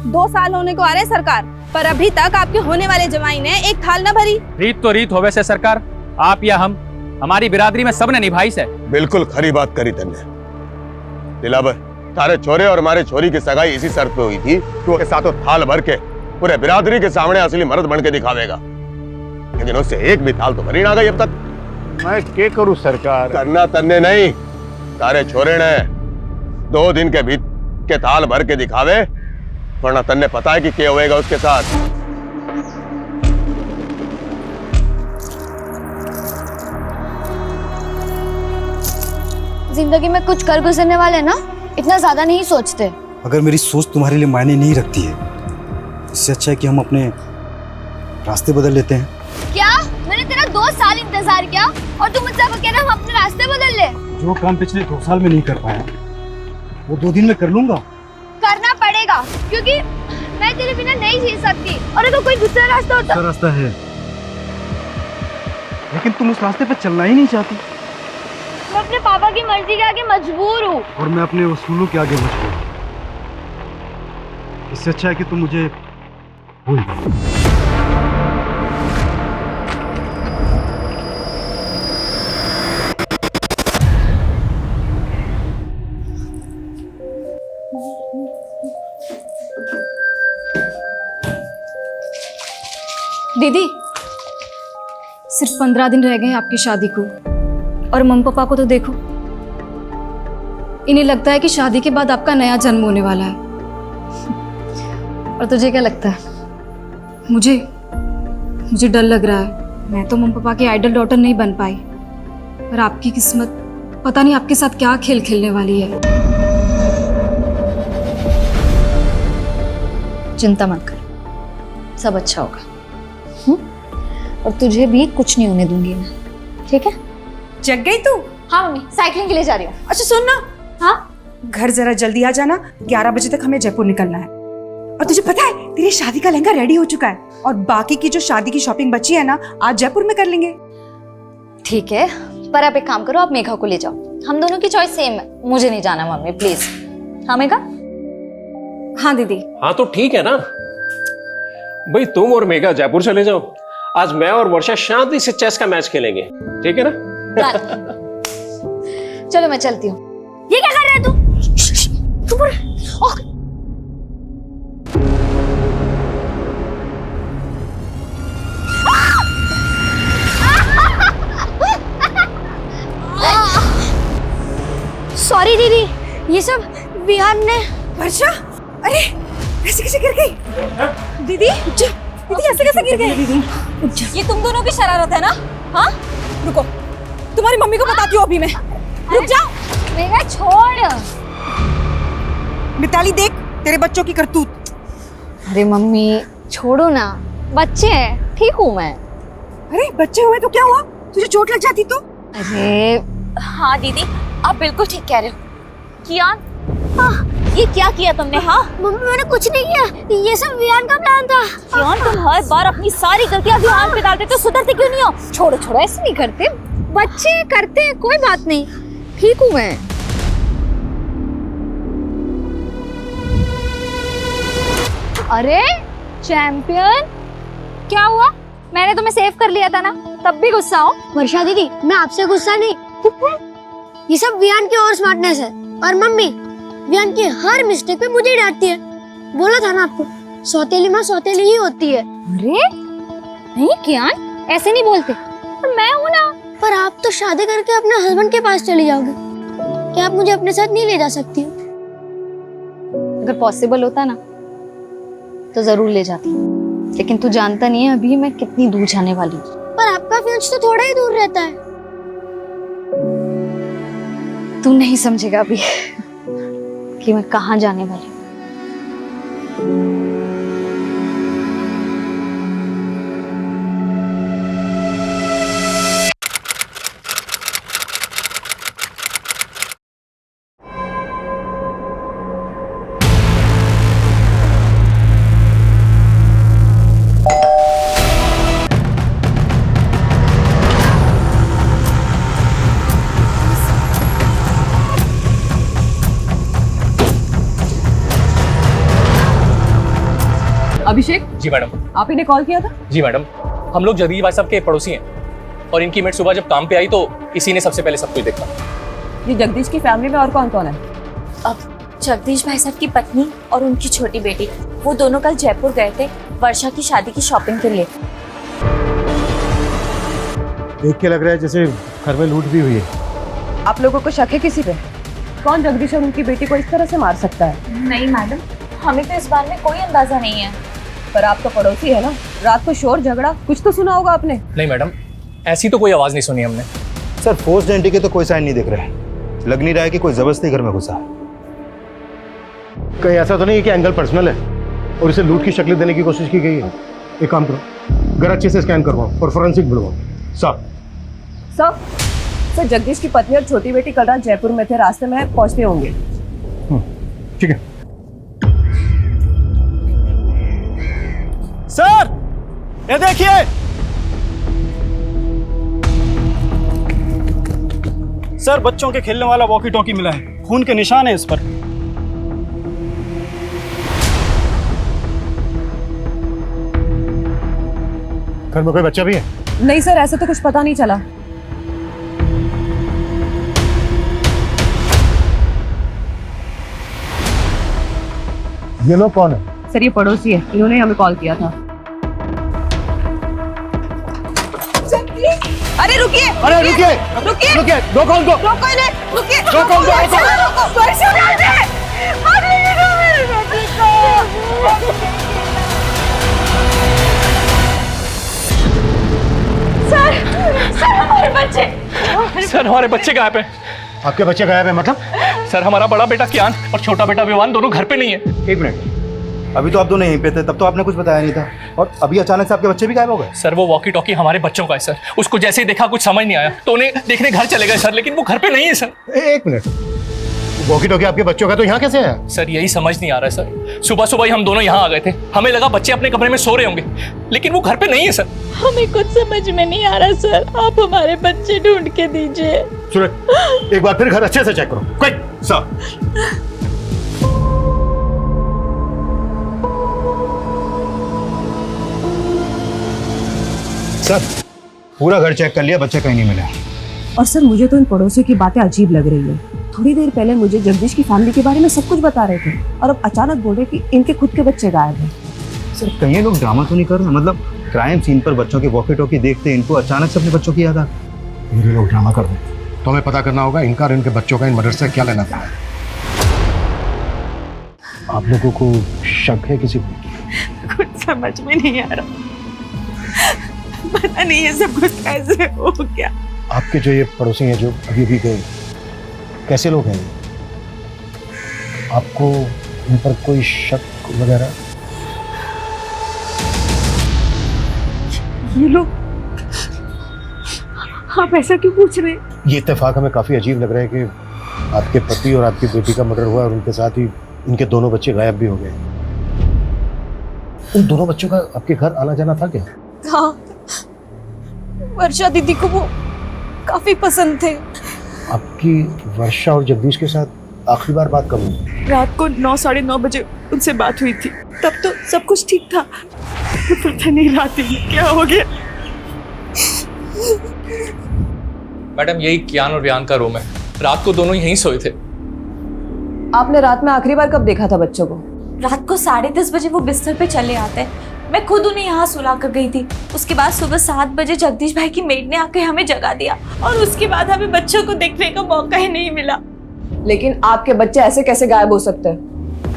2 साल होने को आ रहे सरकार, पर अभी तक आपके होने वाले जवाई ने एक थाल न भरी। रीत तो रीत होवे से सरकार, आप या हम, हमारी बिरादरी में सबने निभाई से। बिल्कुल खरी बात करी तुमने दिलावर। तारे छोरे और हमारे छोरी की सगाई इसी शर्त पे हुई थी कि वो के साथों थाल भर के पूरे बिरादरी के सामने असली मर्द बन के दिखावेगा, लेकिन उससे एक भी थाल तो भरी ना गई अब तक। मैं क्या करूं सरकार? करना तन्ने नहीं, तारे छोरे ने 2 दिन के भीतर के थाल भर के दिखावे, वरना तन्ने पता है कि क्या होएगा उसके साथ। जिंदगी में कुछ कर गुजरने वाले ना इतना ज्यादा नहीं सोचते। अगर मेरी सोच तुम्हारे लिए मायने नहीं रखती है, इससे अच्छा है कि हम अपने रास्ते बदल लेते हैं। क्या? मैंने तेरा 2 साल इंतजार किया और तू मुझसे कह रहा हम अपने रास्ते बदल ले? जो काम पिछले 2 साल में नहीं कर पाया वो 2 दिन में कर लूंगा। करना पड़ेगा, क्योंकि मैं तेरे बिना नहीं जी सकती। और अगर कोई दूसरा रास्ता होता। दूसरा रास्ता है, लेकिन तुम उस रास्ते पे चलना ही नहीं चाहती। मैं अपने पापा की मर्जी के आगे मजबूर हूँ। और मैं अपने उसूलों के आगे मजबूर हूँ। इससे अच्छा है कि तुम मुझे भूल जाओ। दीदी, सिर्फ 15 दिन रह गए हैं आपकी शादी को, और मम्मी पापा को तो देखो, इन्हें लगता है कि शादी के बाद आपका नया जन्म होने वाला है। और तुझे क्या लगता है? मुझे डर लग रहा है। मैं तो मम्मी पापा की आइडल डॉटर नहीं बन पाई, पर आपकी किस्मत पता नहीं आपके साथ क्या खेल खेलने वाली है। चिंता मत कर, सब अच्छा होगा। और तुझे भी कुछ नहीं होने दूंगी मैं, ठीक है? जग गई तू? हाँ मम्मी, साइकिलिंग के लिए जा रही हूँ। अच्छा सुन ना, हाँ घर जरा जल्दी आ जाना, 11 बजे तक हमें जयपुर निकलना है। और तुझे पता है तेरी शादी का लहंगा रेडी हो चुका है, और बाकी की जो शादी की शॉपिंग बची है ना, आज जयपुर में कर लेंगे। ठीक है, पर आप एक काम करो, आप मेघा को ले जाओ। हम दोनों की चॉइस सेम है, मुझे नहीं जाना मम्मी प्लीज। हाँ मेघा? हाँ दीदी। हाँ तो ठीक है ना भाई, तुम और मेघा जयपुर चले जाओ। आज मैं और वर्षा शांति से चेस का मैच खेलेंगे, ठीक है ना? चलो मैं चलती हूँ। ये क्या कर रहा है तू? सॉरी दीदी, ये सब विहान ने। वर्षा, अरे ऐसे कैसे गिर गई? दीदी ऐसे कैसे गिर गई? ये तुम दोनों की शरारत है ना? हाँ, रुको, तुम्हारी मम्मी को बताती हूँ अभी मैं। रुक जाओ। मेघा छोड़। मिताली देख तेरे बच्चों की करतूत। अरे मम्मी छोड़ो ना, बच्चे हैं, ठीक हूँ मैं। अरे बच्चे हुए तो क्या हुआ? तुझे चोट लग जाती तो? अरे हाँ दीदी, आप बिल्कुल ठीक कह रहे हो। कियान, ये क्या किया तुमने? हाँ मम्मी मैंने कुछ नहीं किया, ये सब विहान का प्लान था। कियान, तुम हर बार अपनी सारी गलतियां विहान पे डालते, तो सुधरते क्यों नहीं हो? छोड़ो, ऐसे नहीं करते, बच्चे करते हैं, कोई बात नहीं, ठीक हूँ मैं। अरे चैंपियन, क्या हुआ? मैंने तुम्हें सेव कर लिया था ना, तब भी गुस्सा हो? वर्षा दीदी, मैं आपसे गुस्सा नहीं, ये सब विहान की और स्मार्टनेस है। और मम्मी विहान की हर मिस्टेक पे मुझे डांटती है। बोला था ना आपको, सौतेली माँ सौतेली ही होती है। अरे नहीं कियान, ऐसे नहीं बोलते। पर मैं हूँ ना। पर आप तो शादी करके अपने हस्बैंड के पास चली जाओगे, क्या आप मुझे अपने साथ नहीं ले जा सकती हो? अगर पॉसिबल होता ना तो जरूर ले जाती, लेकिन तू जानता नहीं है अभी मैं कितनी दूर जाने वाली हूँ। पर आपका फियांसे तो थोड़ा ही दूर रहता है। तू नहीं समझेगा अभी कि मैं कहाँ जाने वाली हूँ। अभिषेक जी मैडम। आप ही ने कॉल किया था? जी मैडम, हम लोग जगदीश भाई साहब के पड़ोसी हैं और इनकी मेट सुबह जब काम पे आई तो इसी ने सबसे पहले सब कुछ देखा। ये जगदीश की फैमिली में और कौन कौन है? अब जगदीश भाई साहब की पत्नी और उनकी छोटी बेटी, वो दोनों कल जयपुर गए थे वर्षा की शादी की शॉपिंग के लिए। देख के लग रहा है जैसे घर में लूट भी हुई है। आप लोगों को शक है किसी पे? कौन जगदीश और उनकी बेटी को इस तरह से मार सकता है? नहीं मैडम, हमें तो इस बारे में कोई अंदाजा नहीं है। पर आप तो पड़ोसी है ना, रात को शोर झगड़ा कुछ तो सुना होगा आपने। नहीं मैडम, ऐसी तो कोई आवाज नहीं सुनी हमने। सर फोर्स्ड एंट्री के तो कोई साइन नहीं दिख रहे, लग नहीं रहा है कि कोई जबरदस्ती घर में घुसा। कहीं ऐसा तो नहीं है कि एंगल पर्सनल है और इसे लूट की शक्ल देने की कोशिश की गई है? एक काम करो, घर अच्छे से स्कैन करवाओ और फोरेंसिक बुलवाओ। सर जगदीश की पत्नी और छोटी बेटी कल रात जयपुर में थे, रास्ते में पहुंचते होंगे। ठीक है सर ये देखिए, सर बच्चों के खेलने वाला वॉकी टॉकी मिला है, खून के निशान है इस पर। घर में कोई बच्चा भी है? नहीं सर, ऐसा तो कुछ पता नहीं चला। ये लोग कौन है? सर ये पड़ोसी है, इन्होंने हमें कॉल किया था। अरे रुकिए, अरे रुकिए रुकिए, रुकिए, रोको उनको, रोको इन्हें, रुकिए, रोको उनको, रोको। सर हमारे बच्चे गायब हैं। आपके बच्चे गायब है मतलब? सर हमारा बड़ा बेटा कियान और छोटा बेटा विवान दोनों घर पे नहीं है। एक मिनट, अभी तो आप दोनों यहीं पे थे, तब तो आपने कुछ बताया नहीं था, और अभी अचानक से आपके बच्चे भी गायब हो गए? सर वो वॉकी टॉकी हमारे बच्चों का है सर, उसको जैसे ही देखा कुछ समझ नहीं आया तो उन्हें देखने घर चले गए सर, लेकिन वो घर पे नहीं है सर। एक मिनट, वॉकी टॉकी आपके बच्चों का तो यहाँ कैसे है? सर यही समझ नहीं आ रहा है सर, सुबह सुबह ही हम दोनों यहाँ आ गए थे, हमें लगा बच्चे अपने कमरे में सो रहे होंगे, लेकिन वो घर पे नहीं है सर। हमें कुछ समझ में नहीं आ रहा सर, आप हमारे बच्चे ढूंढ के दीजिए। सूरज एक बार फिर घर अच्छे से चेक करो। Quick sir. सर पूरा घर चेक कर लिया, बच्चे कहीं नहीं मिले। और सर मुझे तो इन पड़ोसियों की बातें अजीब लग रही है। थोड़ी देर पहले मुझे जगदीश की फैमिली के बारे में सब कुछ बता रहे थे और अब अचानक बोल रहे कि इनके खुद के बच्चे गायब हैं। सर कहीं ये लोग ड्रामा तो नहीं कर रहे? मतलब क्राइम सीन पर बच्चों के वॉकी टॉकी देखते इनको अचानक से अपने बच्चों की याद आ गई। ये लोग ड्रामा कर रहे हैं, तो हमें पता करना होगा इनका और इनके बच्चों का इन मर्डर से क्या लेना था। आप लोगों को शक है किसी को? कुछ समझ में नहीं आ रहा, पता नहीं ये सब कुछ कैसे हो गया। आपके जो ये पड़ोसी हैं जो अभी अभी गए, कैसे लोग हैं? आपको इन पर कोई शक वगैरह? ये लोग, आप ऐसा क्यों पूछ रहे हैं? ये इत्तेफाक हमें काफी अजीब लग रहा है कि आपके पति और आपकी बेटी का मर्डर हुआ और उनके साथ ही इनके दोनों बच्चे गायब भी हो गए। उन दोनों बच्चों का आपके घर आना जाना था क्या? हाँ, वर्षा दीदी को वो काफी पसंद थे। आपकी वर्षा और जगदीश के साथ आखिरी बार बात कब हुई? रात को 9 साढ़े 9 बजे उनसे बात हुई थी, तब तो सब कुछ ठीक था। पता नहीं रात में क्या हो गया। मैडम यही कियान और वियान का रूम है, रात को दोनों यहीं सोए थे। आपने रात में आखिरी बार कब देखा था बच्चों को? रात को 10:30 बजे वो बिस्तर पे चले आते हैं, मैं खुद उन्हें यहाँ सुला कर गई थी। उसके बाद सुबह 7 बजे जगदीश भाई की मेड ने आकर हमें जगा दिया और उसके बाद हमें बच्चों को देखने का मौका ही नहीं मिला। लेकिन आपके बच्चे ऐसे कैसे गायब हो सकते हैं?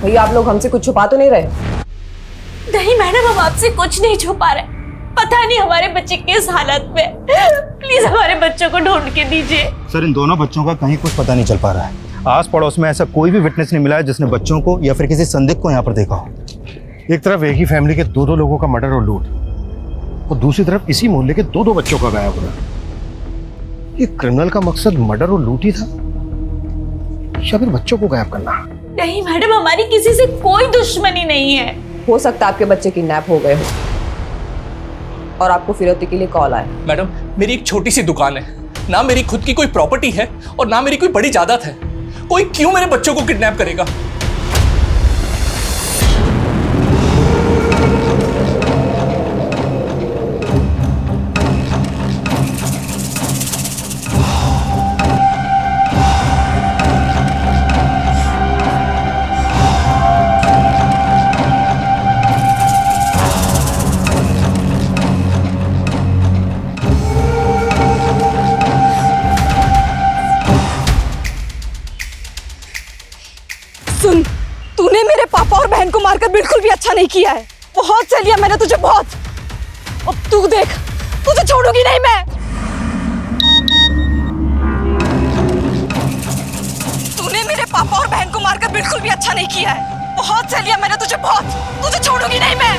भैया आप लोग हमसे कुछ छुपा तो नहीं रहे? नहीं मैडम, हम आपसे कुछ नहीं छुपा रहे, पता नहीं हमारे बच्चे किस हालत में, प्लीज हमारे बच्चों को ढूंढ के दीजिए। सर इन दोनों बच्चों का कहीं कुछ पता नहीं चल पा रहा है। आस पड़ोस में ऐसा कोई भी विटनेस नहीं मिला है जिसने बच्चों को या फिर किसी संदिग्ध को यहाँ पर देखा हो। एक तरफ एक ही फैमिली के दो लोगों का मर्डर और लूट, और दूसरी तरफ इसी मोहल्ले के दो बच्चों का गायब होना। ये क्रिमिनल का मकसद मर्डर और लूट ही था या फिर बच्चों को गायब करना? नहीं मैडम, हमारी किसी से कोई दुश्मनी नहीं है। हो सकता है आपके बच्चे किडनैप हो गए हो और आपको फिरौती के लिए कॉल आया। मैडम मेरी एक छोटी सी दुकान है, ना मेरी खुद की कोई प्रॉपर्टी है और ना मेरी कोई बड़ी जायदाद है, कोई क्यों मेरे बच्चों को किडनैप करेगा? अच्छा नहीं किया है, बहुत सह लिया मैंने तुझे, बहुत। अब तू देख, तुझे छोड़ूंगी नहीं मैं। तूने मेरे पापा और बहन को मारकर बिल्कुल भी अच्छा नहीं किया है, बहुत सह लिया मैंने तुझे, बहुत। तुझे छोड़ूंगी नहीं मैं।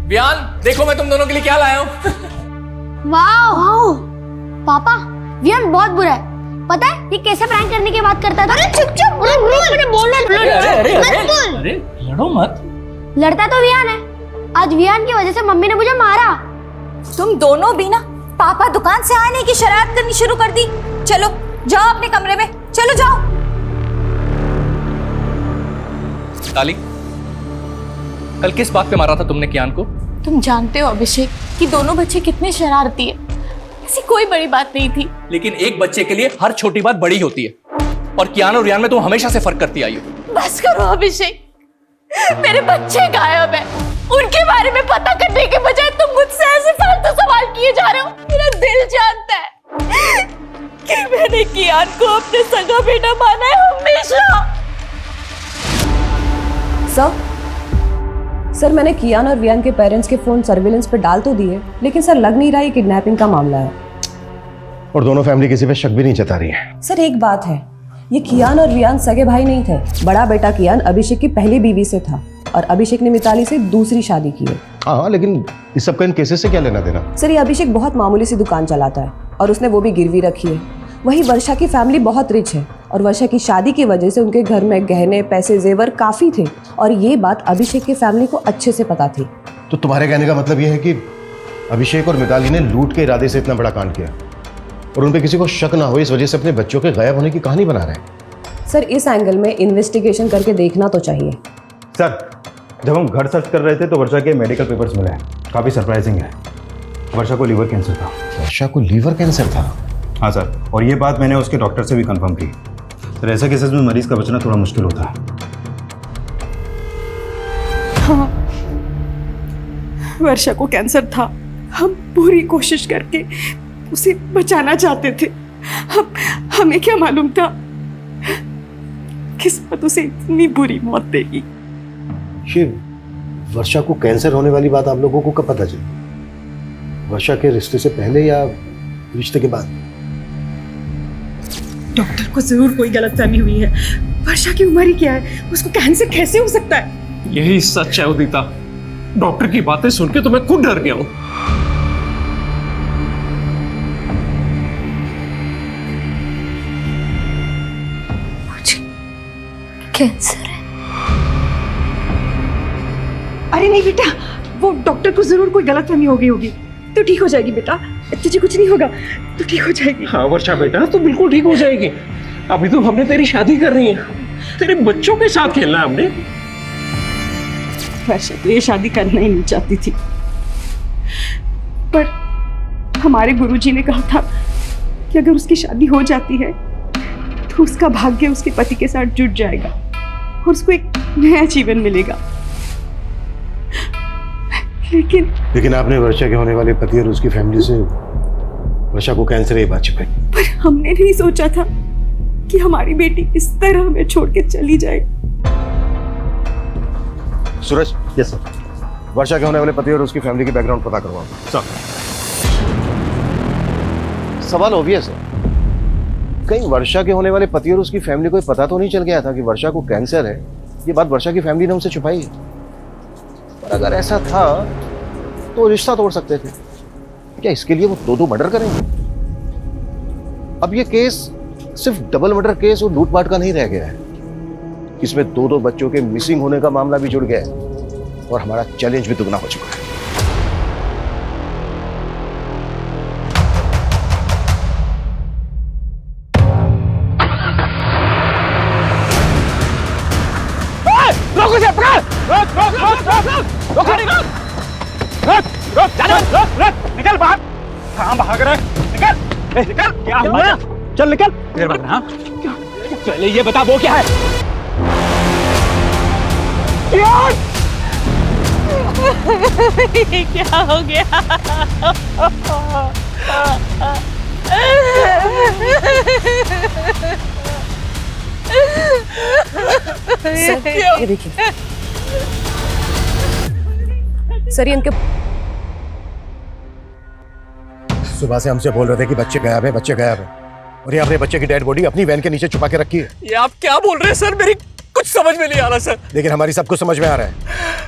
वियान, देखो मैं तुम दोनों के लिए क्या लाया हूँ। वाह पापा, वियान बहुत बुरा है। पता है ये कैसे प्रैंक करने की बात करता था? अरे चुप चुप, मुझे बोलने अरे लड़ो मत। लड़ता तो वियान है। आज वियान की वजह से मम्मी ने मुझे मारा। तुम दोनों भी ना पापा दुकान से आने की शरारत करनी शुरू कर दी। चलो जाओ अपने कमरे में, चलो जाओ। ताली, कल किस बात पे मारा था तुमने कियान को? तुम जानते हो अभिषेक कि दोनों बच्चे कितने शरारती है, ऐसी कोई बड़ी बात नहीं थी। लेकिन एक बच्चे के लिए हर छोटी बात बड़ी होती है, और कियान और रियान में तुम हमेशा से फर्क करती आई हो। बस करो अभिषेक, मेरे बच्चे गायब है, उनके बारे में पता करने के बजाय तुम मुझसे ऐसे फालतू सवाल किए जा रहे हो। मेरा दिल जानता है कि मैंने कियान को अपने सगा बेटा माना है हमेशा। सर मैंने कियान और वियान के पेरेंट्स के फोन सर्विलेंस पे डाल तो दिए, लेकिन सर लग नहीं रहा ये किडनैपिंग का मामला है। और दोनों फैमिली किसी पे शक भी नहीं जता रही है। सर एक बात है, ये कियान और वियान सगे भाई नहीं थे। बड़ा बेटा कियान अभिषेक की पहली बीवी से था और अभिषेक ने मिताली से दूसरी शादी की है। हाँ, लेकिन इस सब का इन केसेस से क्या लेना देना? सर ये अभिषेक बहुत मामूली सी दुकान चलाता है और उसने वो भी गिरवी रखी है। वही वर्षा की फैमिली बहुत रिच है और वर्षा की शादी की वजह से उनके घर में गहने पैसे जेवर काफी थे और ये बात अभिषेक की फैमिली को अच्छे से पता थी। तो तुम्हारे कहने का मतलब ये है कि अभिषेक और मिताली ने लूट के इरादे से इतना बड़ा कांड किया और उन पे किसी को शक ना हो इस वजह से अपने बच्चों के गायब होने की कहानी बना रहे हैं? सर इस एंगल में इन्वेस्टिगेशन करके देखना तो चाहिए। सर जब हम घर सर्च कर रहे थे तो वर्षा के मेडिकल पेपर्स मिले हैं, काफ़ी सरप्राइजिंग है। वर्षा को लीवर कैंसर था। वर्षा को लीवर कैंसर था? हाँ सर, और ये बात मैंने उसके डॉक्टर से भी कंफर्म की। सर ऐसे केसेस में मरीज का बचना थोड़ा मुश्किल होता है। हाँ, वर्षा को कैंसर था। हम पूरी कोशिश करके उसे बचाना चाहते थे। हमें क्या मालूम था किस्मत उसे इतनी बुरी मौत देगी। ये वर्षा को कैंसर होने वाली बात आप लोगों को कब पता चली? वर्षा के रिश्ते से पहले या रिश्ते के बाद? डॉक्टर को जरूर कोई गलतफहमी हुई है। वर्षा की उम्र ही क्या है, उसको कैंसर कैसे हो सकता है? यही सच है उदिता। डॉक्टर की बातें सुन के तो मैं खुद डर गया हूं। कैंसर है। अरे नहीं बेटा, वो डॉक्टर को जरूर कोई गलतफहमी हो गई होगी। तो ठीक हो जाएगी बेटा, तुझे कुछ नहीं होगा, तो ठीक हो जाएगी। हाँ वर्षा बेटा, तो बिल्कुल ठीक हो जाएगी। अभी तो हमने तेरी शादी कर रही है, तेरे बच्चों के साथ खेलना है हमने। वर्षा तो ये शादी करना ही नहीं चाहती थी, पर हमारे गुरुजी ने कहा था कि अगर उसकी शादी हो जाती है तो उसका भाग्य उसके पति के साथ जुड़ जाएगा और उसको एक नया जीवन मिलेगा। लेकिन आपने वर्षा के होने वाले पति और उसकी फैमिली से वर्षा को कैंसर की बात छिपाई। पर हमने नहीं सोचा था कि हमारी बेटी इस तरह हमें छोड़ के चली जाए। सूरज, यस सर, वर्षा के होने वाले पति और उसकी फैमिली की बैकग्राउंड पता करवाओ। सर, सवाल ऑब्वियस है, कहीं वर्षा के होने वाले पति और उसकी फैमिली को पता तो नहीं चल गया था कि वर्षा को कैंसर है? ये बात वर्षा की फैमिली ने उनसे छुपाई है। पर अगर ऐसा था तो रिश्ता तोड़ सकते थे। क्या इसके लिए वो दो मर्डर करेंगे? अब ये केस सिर्फ डबल मर्डर केस और लूटपाट का नहीं रह गया है, इसमें दो बच्चों के मिसिंग होने का मामला भी जुड़ गया है और हमारा चैलेंज भी दुगना हो चुका है। निकल बाहर। कहाँ भाग रहा है? निकल निकल। क्या हुआ? चल निकल। देर बाद हाँ? पहले ये बता वो क्या है? ये क्या हो गया? सर, ये देखिए सर, ये इनके सुबह से हमसे बोल रहे थे कि बच्चे गायब है, बच्चे गायब है, और ये अपने बच्चे की डेड बॉडी अपनी वैन के नीचे छुपा के रखी है। ये आप क्या बोल रहे हैं सर? मेरी कुछ समझ में नहीं आ रहा सर। लेकिन हमारी सब कुछ समझ में आ रहा है।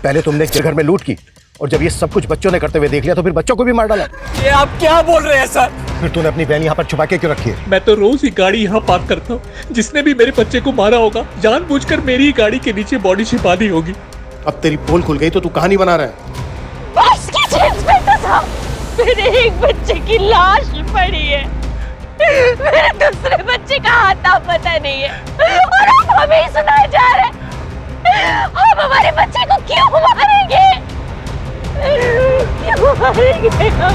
पहले तुमने इस घर में लूट की, और जब ये सब कुछ बच्चों ने करते हुए देख लिया तो फिर बच्चों को भी मार डाला। ये आप क्या बोल रहे हैं सर? फिर तूने अपनी वैन यहाँ पर छुपा के क्यों रखी है? मैं तो रोज ही गाड़ी यहाँ पार्क करता हूँ। जिसने भी मेरे बच्चे को मारा होगा जानबूझकर मेरी ही गाड़ी के नीचे बॉडी छिपा दी होगी। अब तेरी पोल खुल गई तो तू कहानी बना रहा है। बस की चीज पे तो था, मेरे एक बच्चे की लाश पड़ी है, मेरे दूसरे बच्चे का आता पता नहीं है, और अब हमें ही सुनाए जा रहे हैं। हम हमारे बच्चे को क्यों मारेंगे? क्यों मारेंगे हम?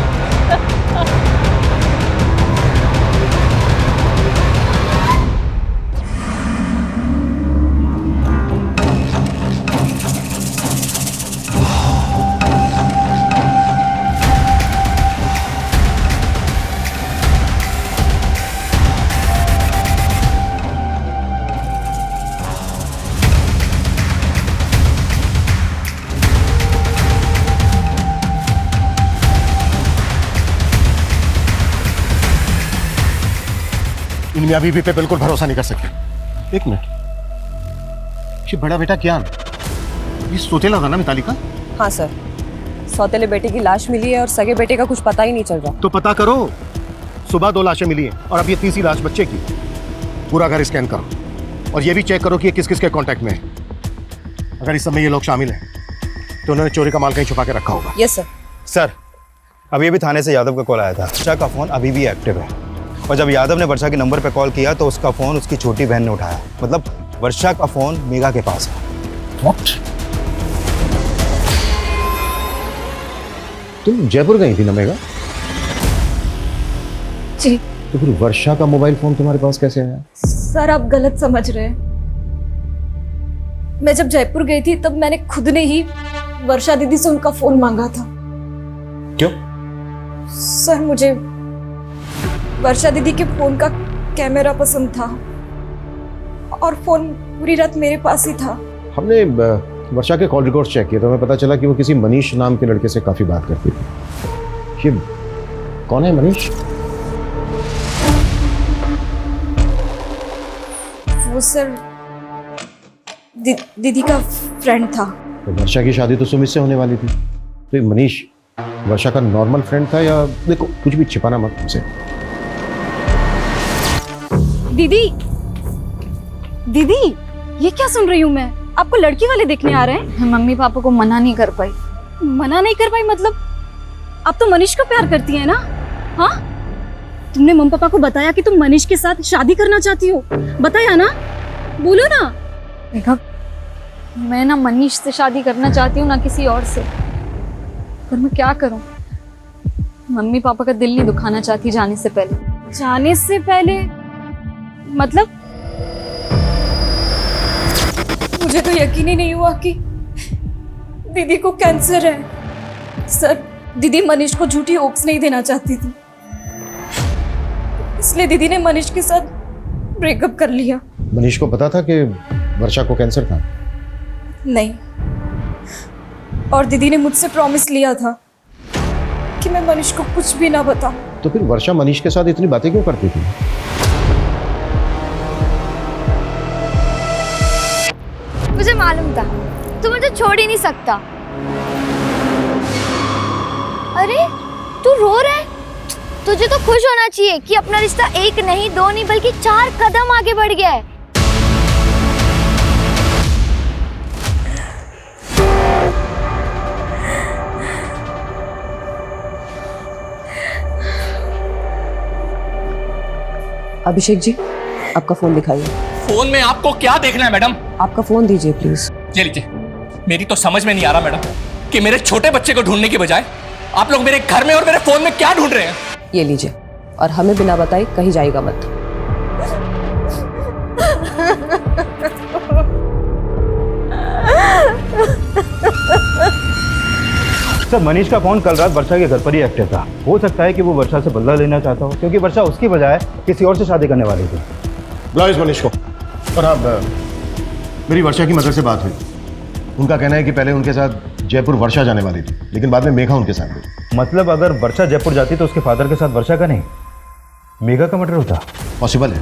इन मियां बीवी पे बिल्कुल भरोसा नहीं कर सकते। एक मिनट, ये बड़ा बेटा क्या ये सोतेला था ना मिताली का? हाँ सर, सौतेले बेटे की लाश मिली है और सगे बेटे का कुछ पता ही नहीं चल रहा। तो पता करो। सुबह 2 लाशें मिली हैं और अब ये तीसरी लाश बच्चे की। पूरा घर स्कैन करो और ये भी चेक करो कि ये किस किस के कांटेक्ट में है। अगर इस समय ये लोग शामिल हैं तो उन्होंने चोरी का माल कहीं छुपा के रखा होगा। Yes sir. सर, अभी अभी थाने से यादव का कॉल आया था। वर्षा का फ़ोन अभी भी एक्टिव है, और जब यादव ने वर्षा के नंबर पर कॉल किया तो उसका फ़ोन उसकी छोटी बहन ने उठाया। मतलब वर्षा का फ़ोन मेघा के पास है। What? तुम जयपुर गई थी ना मेघा? जी। तो फिर वर्षा का मोबाइल फोन तुम्हारे पास कैसे आया? सर, आप गलत समझ रहे हैं। मैं जब जयपुर गई थी तब मैंने खुद ने ही वर्षा दीदी से उनका फोन मांगा था। क्यों? सर, मुझे वर्षा दीदी के फोन का कैमरा पसंद था और फोन पूरी रात मेरे पास ही था। हमने वर्षा के कॉल रिकॉर्ड चेक किए तो हमें पता चला कि वो किसी मनीष नाम के लड़के से काफी बात करती थी। ये कौन है मनीष? वो सर दीदी का फ्रेंड था। तो वर्षा की शादी तो सुमित से होने वाली थी, तो ये मनीष वर्षा का नॉर्मल फ्रेंड था या? देखो, कुछ भी छिपाना मत हमसे। दीदी, दीदी, ये क्या सुन रही हूँ मैं? आपको लड़की वाले देखने आ रहे हैं? मम्मी पापा को मना नहीं कर पाई। मना नहीं कर पाई मतलब? आप तो मनीष को प्यार करती है ना? हाँ, तुमने मम्मी पापा को बताया कि तुम मनीष के साथ शादी करना चाहती हो? बताया ना? बोलो ना। देखा, मैं ना मनीष से शादी करना चाहती हूँ ना किसी और से, पर मैं क्या करूँ? मम्मी पापा का दिल नहीं दुखाना चाहती जाने से पहले। जाने से पहले मतलब? मुझे तो यकीन ही नहीं हुआ कि दीदी को कैंसर है। सर, दीदी मनीष को झूठी होप्स नहीं देना चाहती थी, इसलिए दीदी ने मनीष के साथ ब्रेकअप कर लिया। मनीष को पता था कि वर्षा को कैंसर था? नहीं, और दीदी ने मुझसे प्रॉमिस लिया था कि मैं मनीष को कुछ भी ना बताऊं। तो फिर वर्षा मनीष के साथ इतनी बातें क्यों करती थी? मुझे मालूम था तू मुझे छोड़ ही नहीं सकता। अरे, तू रो रहा है? तुझे तो खुश होना चाहिए कि अपना रिश्ता 1 नहीं 2 नहीं बल्कि 4 कदम आगे बढ़ गया है। अभिषेक जी, आपका फोन दिखाइए। फोन में आपको क्या देखना है मैडम? आपका फोन दीजिए प्लीज। ये लीजिए। मेरी तो समझ में नहीं आ रहा मैडम कि मेरे छोटे बच्चे को ढूंढने की बजाय आप लोग मेरे घर में और मेरे फोन में क्या ढूंढ रहे हैं? ये लीजिए, और हमें बिना बताए कहीं जाएगा मत। सर मनीष का फोन कल रात वर्षा के घर पर ही एक्टिव था। हो सकता है कि वो वर्षा से बदला लेना चाहता हो, क्योंकि वर्षा उसकी बजाय किसी और से शादी करने वाली थी। बुलाओ इस मनीष को। और अब मेरी वर्षा की मदर से बात हुई। उनका कहना है कि पहले उनके साथ जयपुर वर्षा जाने वाली थी, लेकिन बाद में मेघा उनके साथ गई। मतलब अगर वर्षा जयपुर जाती तो उसके फादर के साथ वर्षा का नहीं, मेघा का मर्डर होता। पॉसिबल है।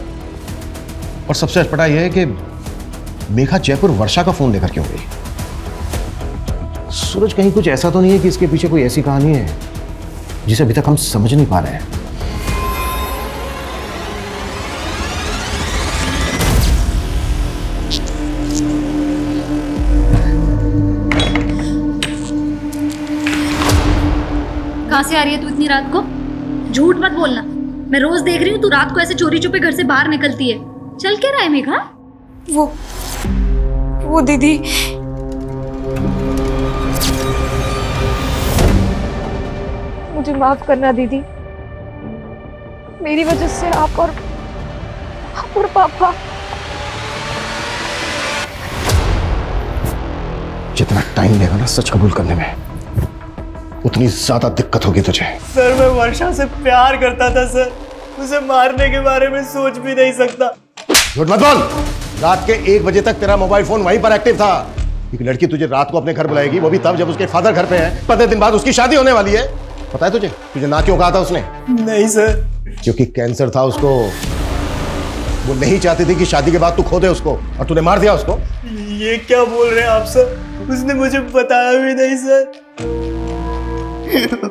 और सबसे अटपटा यह है कि मेघा जयपुर वर्षा का फोन लेकर क्यों गई? सूरज, कहीं कुछ ऐसा तो नहीं है कि इसके पीछे कोई ऐसी कहानी है जिसे अभी तक हम समझ नहीं पा रहे हैं? कहाँ से आ रही है तू इतनी रात को? झूठ मत बोलना। मैं रोज देख रही हूँ तू रात को ऐसे चोरी छुपे घर से बाहर निकलती है। चल क्या रहा है मेघा? वो दीदी, मुझे माफ करना दीदी। मेरी वजह से आप और पापा। जितना टाइम लेगा ना सच कबूल करने में, उतनी ज्यादा दिक्कत होगी तुझे। सर मैं वर्षा से प्यार करता था सर, उसे मारने के बारे में सोच भी नहीं सकता। झूठ मत बोल। रात के 1 बजे तक तेरा मोबाइल फोन वहीं पर एक्टिव था। एक लड़की तुझे रात को अपने घर बुलाएगी, वो भी तब जब उसके फादर घर पे हैं। 15 दिन बाद उसकी शादी होने वाली है। पता है तुझे ना क्यों कहा था उसने? नहीं सर। क्योंकि कैंसर था उसको। वो नहीं चाहती थी कि शादी के बाद तू खो दे उसको, और तूने मार दिया उसको। ये क्या बोल रहे हैं आप सर? उसने मुझे बताया भी नहीं सर।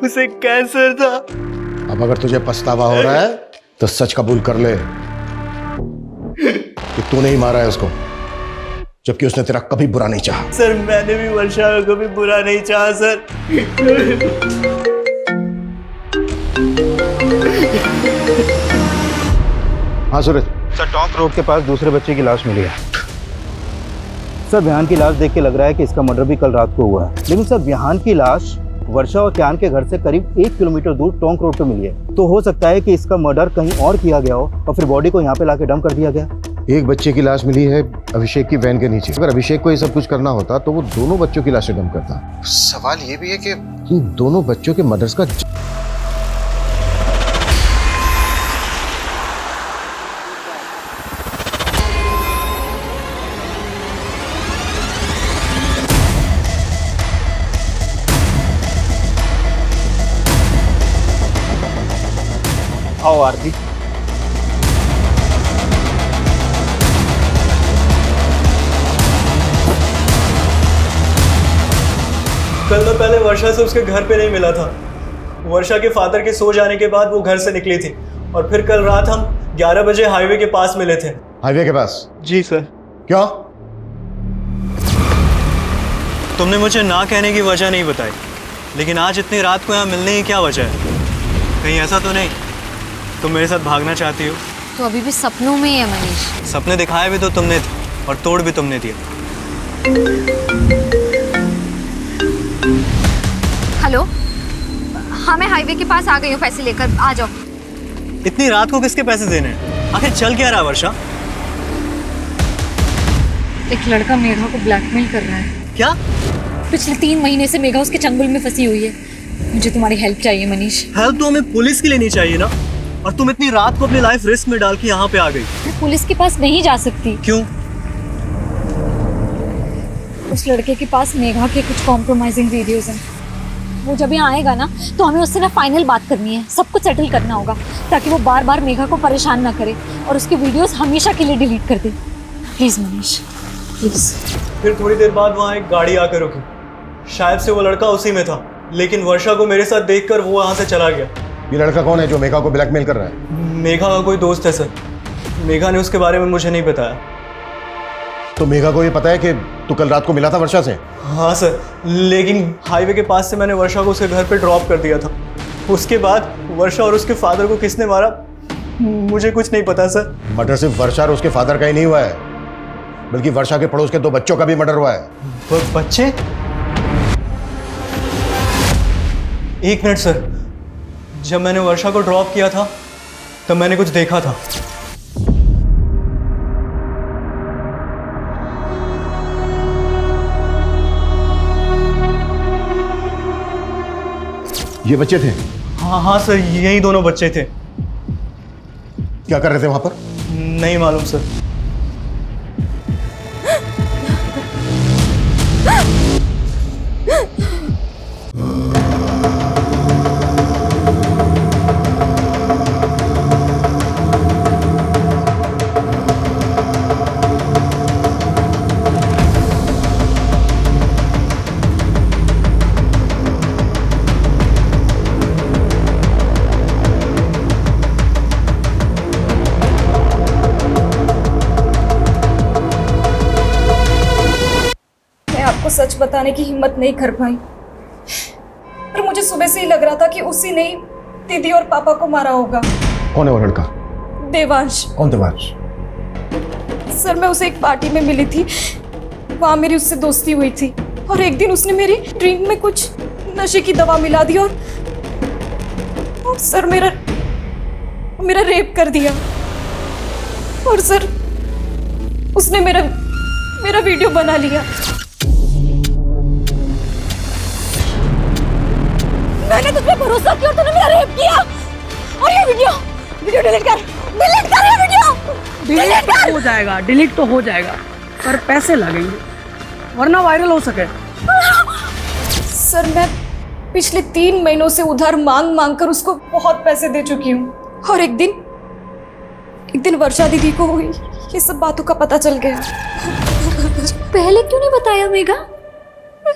उसे कैंसर था। अब अगर तुझे पछतावा हो रहा है तो सच कबूल कर ले कि तूने ही मारा है उसको, जबकि उसने तेरा कभी बुरा नहीं चाहा। सर मैंने भी वर्षा का कभी बुरा नहीं चाहा सर। हाँ सूरज। सर टोंक रोड के पास दूसरे बच्चे की लाश मिली है। सर विहान की लाश देख के लग रहा है कि इसका मर्डर भी कल रात को हुआ है, लेकिन सर विहान की लाश वर्षा और क्यान के घर से करीब 1 किलोमीटर दूर टोंक रोड पे मिली है। तो हो सकता है कि इसका मर्डर कहीं और किया गया हो और फिर बॉडी को यहाँ पे लाके डंप कर दिया गया। एक बच्चे की लाश मिली है अभिषेक की वैन के नीचे। अगर अभिषेक को ये सब कुछ करना होता तो वो दोनों बच्चों की लाशें डंप करता। सवाल ये भी है कि इन दोनों बच्चों के मर्डर्स का आओ आरती। कल मैं पहले वर्षा से उसके घर पे नहीं मिला था। वर्षा के फादर के सो जाने के बाद वो घर से निकली थी और फिर कल रात हम 11 बजे हाईवे के पास मिले थे। हाईवे के पास? जी सर। क्यों? तुमने मुझे ना कहने की वजह नहीं बताई, लेकिन आज इतनी रात को यहाँ मिलने की क्या वजह है? कहीं ऐसा तो नहीं तुम मेरे साथ भागना चाहती हो? तो अभी भी सपनों में ही है मनीष। सपने दिखाए भी तो तुमने थे और तोड़ भी तुमने दिया। हेलो, हाँ मैं हाईवे के पास आ गई हूँ, पैसे लेकर आ जाओ। इतनी रात को किसके पैसे देने हैं? आखिर चल क्या रहा है वर्षा? एक लड़का मेघा को ब्लैकमेल कर रहा है। क्या? पिछले 3 महीने से मेघा उसके चंगुल में फंसी हुई है। मुझे तुम्हारी हेल्प चाहिए मनीष। हेल्प तो हमें पुलिस के लिए नहीं चाहिए ना, और तुम इतनी रात को अपनी लाइफ रिस्क में डाल के यहाँ पे आ गई। मैं पुलिस के पास नहीं जा सकती। क्यों? उस लड़के के पास मेघा के कुछ कॉम्प्रोमाइजिंग वीडियोस हैं। वो जब यहाँ आएगा ना तो हमें उससे ना फाइनल बात करनी है, सब कुछ सेटल करना होगा, ताकि वो बार बार मेघा को परेशान ना करे और उसके वीडियोस हमेशा के लिए डिलीट कर दे। Please Manish, please. फिर थोड़ी देर बाद वहाँ एक गाड़ी आकर रुकी। शायद से वो लड़का उसी में था, लेकिन वर्षा को मेरे साथ देखकर वो वहाँ से चला गया। ये लड़का कौन है जो मेघा को ब्लैकमेल कर रहा है? मेघा का कोई दोस्त है सर। मेघा ने उसके बारे में मुझे नहीं बताया। तो मेघा को ये पता है कि तू कल रात को मिला था वर्षा से? हाँ सर, लेकिन हाईवे के पास से मैंने वर्षा को उसके घर पे ड्रॉप कर दिया था। उसके बाद वर्षा और उसके फादर को किसने मारा मुझे कुछ नहीं पता सर। मर्डर सिर्फ वर्षा और उसके फादर का ही नहीं हुआ है, बल्कि वर्षा के पड़ोस के 2 बच्चों का भी मर्डर हुआ है। बच्चे? एक मिनट सर, जब मैंने वर्षा को ड्रॉप किया था तब मैंने कुछ देखा था। ये बच्चे थे? हाँ हाँ सर, यही दोनों बच्चे थे। क्या कर रहे थे वहां पर? नहीं मालूम सर। आपको सच बताने की हिम्मत नहीं कर पाई, पर मुझे सुबह से ही लग रहा था कि उसी ने ही दीदी और पापा को मारा होगा। कौन है वो लड़का? देवांश। कौन देवांश? सर मैं उसे एक पार्टी में मिली थी, वहां मेरी उससे दोस्ती हुई थी और एक दिन उसने मेरी ड्रिंक में कुछ नशे की दवा मिला दी और सर मेरा रेप कर दिया। और सर उसने मेरा वीडियो बना लिया। मैंने तुझ पे भरोसा किया और तूने मेरा रेप किया। और ये वीडियो डिलीट कर ये वीडियो। डिलीट तो हो जाएगा, डिलीट तो हो जाएगा, पर पैसे लगेंगे वरना वायरल हो सके। सर मैं पिछले 3 महीनों से उधार मांग कर उसको बहुत पैसे दे चुकी हूँ और एक दिन वर्षा दीदी को ये सब बातों का पता चल गया। पहले क्यों नहीं बताया मेघा?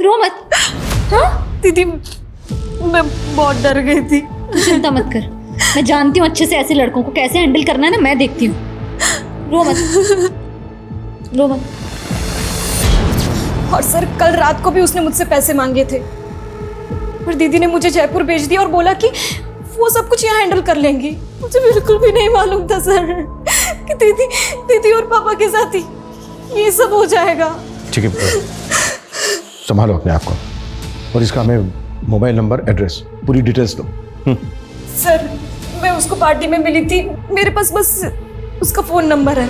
रो मत। हाँ दीदी मैं बहुत डर गई थी। तू चिंता मत कर, मैं जानती हूँ अच्छे से ऐसे लड़कों को कैसे हैंडल करना है ना, मैं देखती हूँ। रो मत। और सर कल रात को भी उसने मुझसे पैसे मांगे थे और दीदी ने मुझे जयपुर भेज दिया और बोला कि वो सब कुछ यहाँ हैंडल कर लेंगी। मुझे बिल्कुल भी नहीं मालूम था सर कि दीदी और पापा के साथ ही ये सब हो जाएगा। ठीक है, संभालो अपने आप को और इसका हमें मोबाइल नंबर, एड्रेस, पूरी डिटेल्स दो। सर मैं उसको पार्टी में मिली थी, मेरे पास बस उसका फोन नंबर है।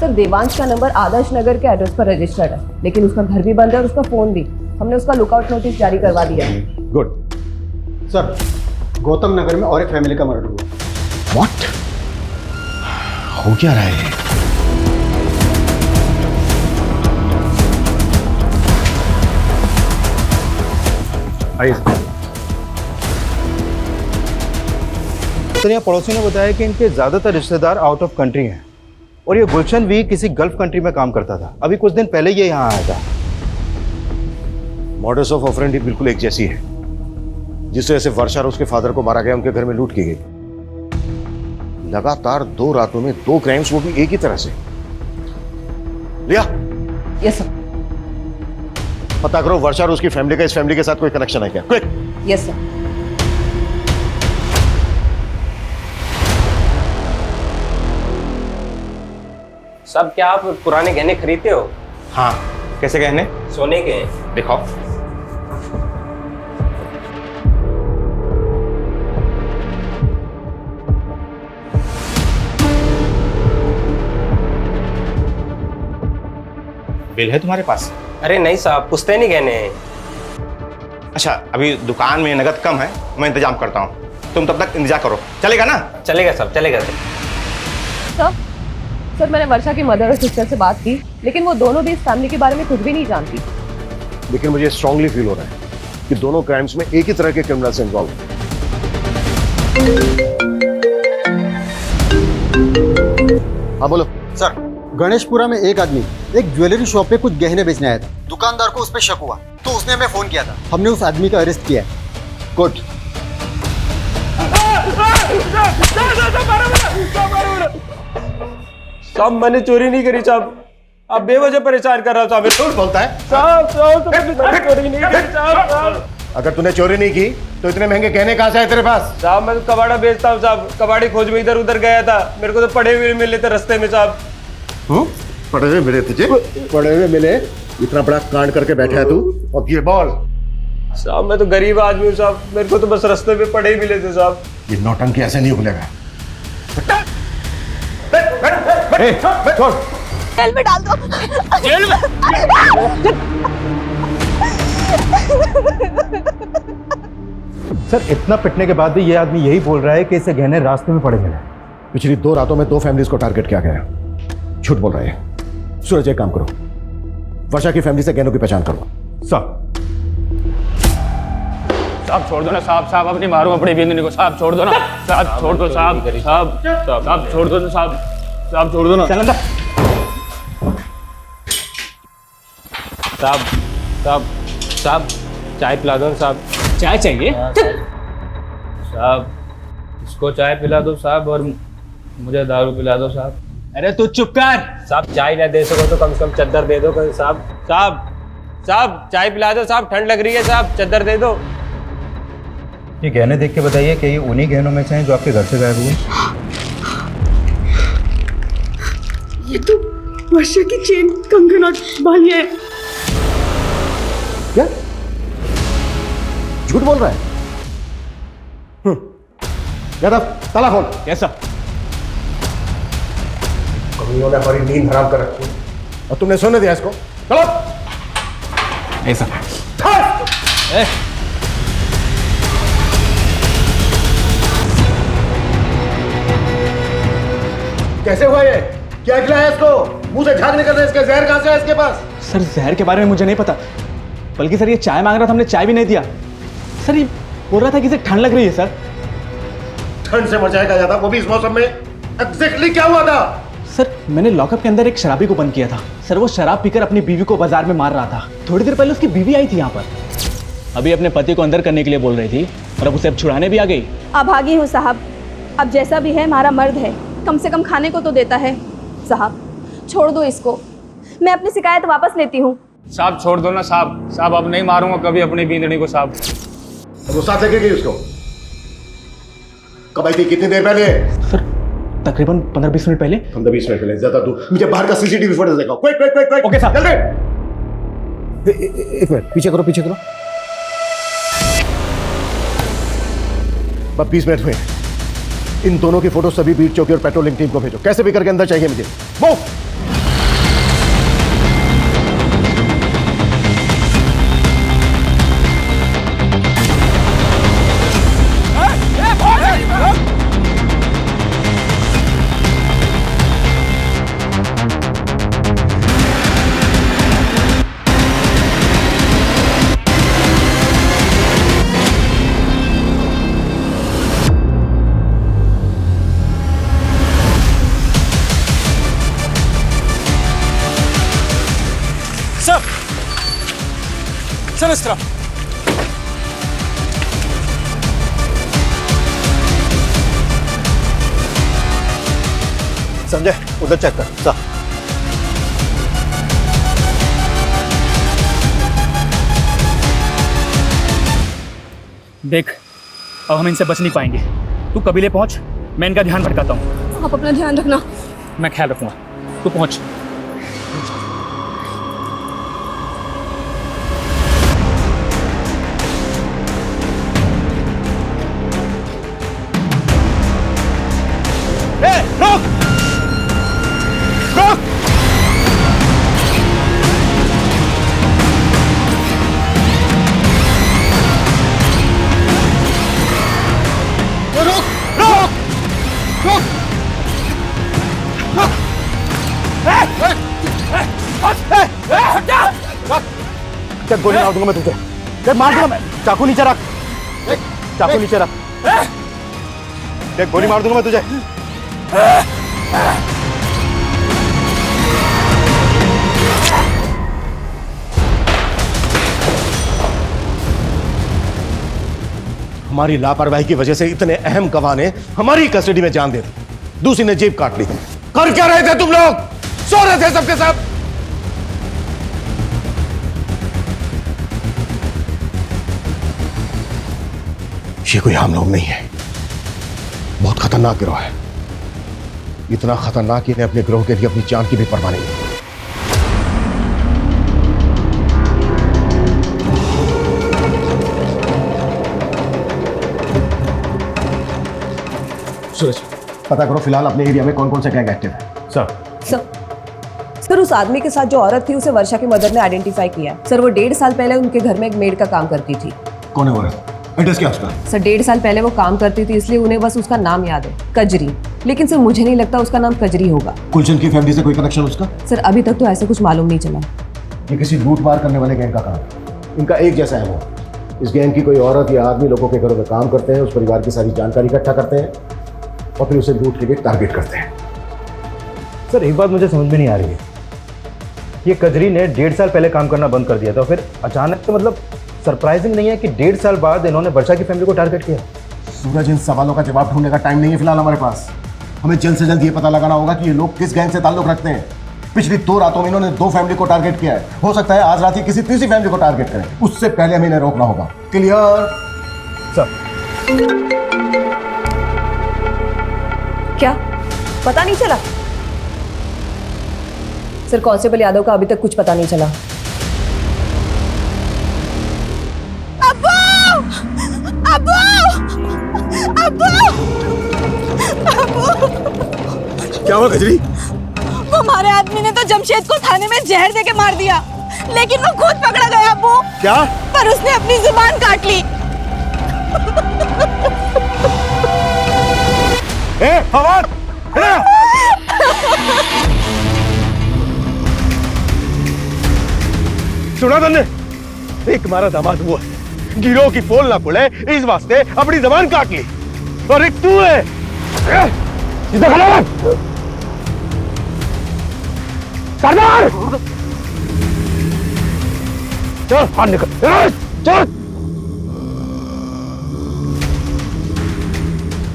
सर देवांश का नंबर आदर्श नगर के एड्रेस पर रजिस्टर्ड है, लेकिन उसका घर भी बंद है और उसका फोन भी। हमने उसका लुकआउट नोटिस जारी करवा दिया है। गुड। सर गौतम नगर में और एक फैमिली का मर्डर हुआ। व्हाट? हो क्या रहा है? आइए। सर यहाँ पड़ोसी ने बताया कि इनके ज्यादातर रिश्तेदार आउट ऑफ कंट्री हैं और ये गुलशन भी किसी गल्फ कंट्री में काम करता था। अभी कुछ दिन पहले ये यहाँ आया था। मॉडस ऑफ ऑपरेंडी बिल्कुल एक जैसी है। जिस तरह से वर्षा और उसके फादर को मारा गया, उनके घर में लूट की गई। लगातार 2 रातों में 2 क्राइम्स, वो भी एक ही तरह से। लिया? Yes sir. पता करो वर्षा और उसकी फैमिली का इस फैमिली के साथ कोई कनेक्शन है क्या? क्विक। Yes sir. सब क्या आप पुराने गहने खरीदते हो? हाँ। कैसे गहने? सोने के। दिखाओ। बिल है तुम्हारे पास? अरे नहीं साहब, पुश्तैनी गहने हैं। अच्छा, अभी दुकान में नगद कम है, मैं इंतजाम करता हूँ, तुम तब तक इंतजार करो। चलेगा ना? चलेगा साहब, चलेगा। सर मैंने वर्षा की मदर और सिस्टर से बात की, लेकिन वो दोनों भी इस फैमिली के बारे में कुछ भी नहीं जानती। लेकिन मुझे स्ट्रांगली फील हो रहा है कि दोनों क्राइम्स में एक ही तरह के क्रिमिनल्स इन्वॉल्व हैं। हाँ बोलो। सर गणेशपुरा में एक आदमी एक ज्वेलरी शॉप पे कुछ गहने बेचने आया था। दुकानदार को उस पर शक हुआ तो उसने हमें फोन किया था। हमने उस आदमी का अरेस्ट किया है। गुड। साहब मैंने चोरी नहीं करी साहब, आप बेवजह परेशान कर रहा साहब। झूठ बोलता है साहब चोरी नहीं करी साहब। अगर तूने चोरी नहीं की तो इतने महंगे गहने कहाँ से आए तेरे पास? साहब मैं तो कबाड़ा बेचता हूँ साहब, कबाड़ी खोज में इधर उधर गया था, मेरे को तो पड़े हुए मिले थे रास्ते में साहब। पड़े हुए मिले तुझे? पड़े हुए मिले? इतना बड़ा कांड करके बैठा है तू, और ये बॉल साहब मैं तो गरीब आदमी हूँ साहब, मेरे को तो बस रास्ते पे पड़े ही मिले थे साहब। ये नौटंकी ऐसे नहीं उगलेगा। जेल में डाल दो। जेल में? सर इतना पिटने के बाद भी ये आदमी यही बोल रहा है कि इसे गहने रास्ते में पड़े मिले। पिछली 2 रातों में 2 फैमिलीज को टारगेट किया गया। झूठ बोल रहे हैं। सूरज एक काम करो, वर्षा की फैमिली से गहनों की पहचान करो। साहब छोड़ दो ना साहब, साहब अब नहीं मारूं अपनी बिंदनी को, साहब छोड़ दो ना साहब, छोड़ दो साहब, साहब साहब छोड़ दो ना साहब, साहब छोड़ दो ना। चल अंदर। साहब साहब साहब चाय पिला दो साहब। चाय चाहिए साहब? इसको चाय पिला दो साहब और मुझे दारू पिला दो साहब। अरे तू चुप कर साहब, चाय ना दे सको तो कम से कम चद्दर दे दो साहब। साहब साहब चाय पिला दो साहब, ठंड लग रही है साहब, चद्दर दे दो। ये गहने देख के बताइए कि ये उन्हीं गहनों में से हैं जो आपके घर से गायब हुए? ये तो वर्षा की चेन, कंगन और बालियां हैं। क्या झूठ बोल रहा है? यादव ताला खोल। कैसा? कमियों ने हमारी नींद हराम कर रखी और तुमने सोने दिया इसको। चलो ऐसा कैसे हुआ ये? क्या खिलाया इसको? मुंह से झाग निकल रहा है इसके, जहर कहां से है इसके पास? सर जहर के बारे में मुझे नहीं पता, बल्कि सर ये चाय मांग रहा था, हमने चाय भी नहीं दिया। सर ये बोल रहा था कि इसे ठंड लग रही है। सर ठंड से मर जाएगा ज्यादा, वो भी इस मौसम में। एग्जैक्टली क्या हुआ था? सर मैंने लॉकअप के अंदर एक शराबी को बंद किया था। सर वो शराब पीकर अपनी बीवी को बाजार में मार रहा था। थोड़ी देर पहले उसकी बीवी आई थी यहाँ पर, अभी अपने पति को अंदर करने के लिए बोल रही थी और अब उसे अब छुड़ाने भी आ गई। अभागी हूँ साहब, अब जैसा भी है हमारा मर्द है, कम से कम खाने को तो देता है। साहब छोड़ दो इसको, मैं अपनी शिकायत वापस लेती हूँ। साहब छोड़ दो ना साहब, साहब अब नहीं मारूंगा कभी अपनी बींदनी को साहब। वो साथ लेके गई उसको? कब आई थी? कितनी देर पहले? सर तकरीबन 15-20 मिनट पहले। 15-20 मिनट पहले? ज्यादा दूर? मुझे बाहर का सीसीटीवी फुटेज दिखाओ। Quick quick quick quick. Okay साहब। जल्दी। एक मिनट पीछे करो, पीछे करो। बस 20 मिनट हुए। इन दोनों की फोटो सभी बीट चौकी और पेट्रोलिंग टीम को भेजो, कैसे भी करके अंदर चाहिए मुझे। मूव। सर इस तरफ। संजय उधर चेक कर। सा देख अब हम इनसे बच नहीं पाएंगे, तू कबीले पहुंच, मैं इनका ध्यान भटकाता हूँ। आप अपना ध्यान रखना। मैं ख्याल रखूंगा, तू पहुंच। क्या गोली मार दूंगा मैं तुझे, क्या मार दूंगा मैं। चाकू नीचे रख, चाकू नीचे रख, देख गोली मार दूंगा मैं तुझे। हमारी लापरवाही की वजह से इतने अहम गवाह ने हमारी कस्टडी में जान दे दी, दूसरी ने जेब काट ली। कर क्या रहे थे तुम लोग? सो रहे थे सबके सब। ये कोई आम लोग नहीं है, बहुत खतरनाक गिरोह है। इतना खतरनाक इन्हें अपने गिरोह के लिए अपनी जान की भी परवाह नहीं। सूरज, पता करो फिलहाल अपने एरिया में कौन कौन से गैंग एक्टिव है। सर सर उस आदमी के साथ जो औरत थी उसे वर्षा की मदर ने आइडेंटिफाई किया है। सर वो 1.5 साल पहले उनके घर में एक मेड का काम करती थी। कौन है वो? एड्रेस क्या उसका? सर 1.5 साल पहले वो काम करती थी, इसलिए उन्हें बस उसका नाम याद है, कजरी। लेकिन सर मुझे नहीं लगता उसका नाम कजरी होगा। गुलशन की फैमिली से कोई कनेक्शन उसका? सर अभी तक तो ऐसा कुछ मालूम नहीं चला। ये किसी लूट मार करने वाले गैंग का काम है। इनका एक जैसा है वो। इस गैंग की कोई औरत या आदमी लोगों के घरों में काम करते हैं, उस परिवार की सारी जानकारी इकट्ठा करते हैं और फिर उसे लूट के लिए टारगेट करते हैं। सर एक बात मुझे समझ में नहीं आ रही है, ये कजरी ने 1.5 साल पहले काम करना बंद कर दिया था, फिर अचानक तो मतलब सरप्राइजिंग नहीं है कि 1.5 साल बाद इन्होंने वर्षा की फैमिली को टारगेट किया। सूरज, इन सवालों का जवाब ढूंढने का टाइम नहीं है फिलहाल हमारे पास। हमें जल्द से जल्द ये पता लगाना होगा कि ये लोग किस गैंग से ताल्लुक रखते हैं। पिछली 2 रातों में इन्होंने 2 फैमिली को टारगेट किया है। हो सकता है आज रात ही किसी तीसरी फैमिली को टारगेट करें। उससे पहले हमें इन्हें रोकना होगा। क्लियर? सर क्या पता नहीं चला? सर कांस्टेबल यादव का अभी तक कुछ पता नहीं चला। क्या हुआ कजरी? वो हमारे आदमी ने तो जमशेद को थाने में जहर देके मार दिया, लेकिन वो खुद पकड़ा गया अब्बू। क्या? पर उसने अपनी जुबान काट ली। फवाद! सुना तुमने? एक हमारा दामाद हुआ है, गिरोह की पोल ना खुले इस वास्ते अपनी जबान काट ली, और एक तू है। सीधा खड़ा रह। सरदार! चल बाहर निकल, चल।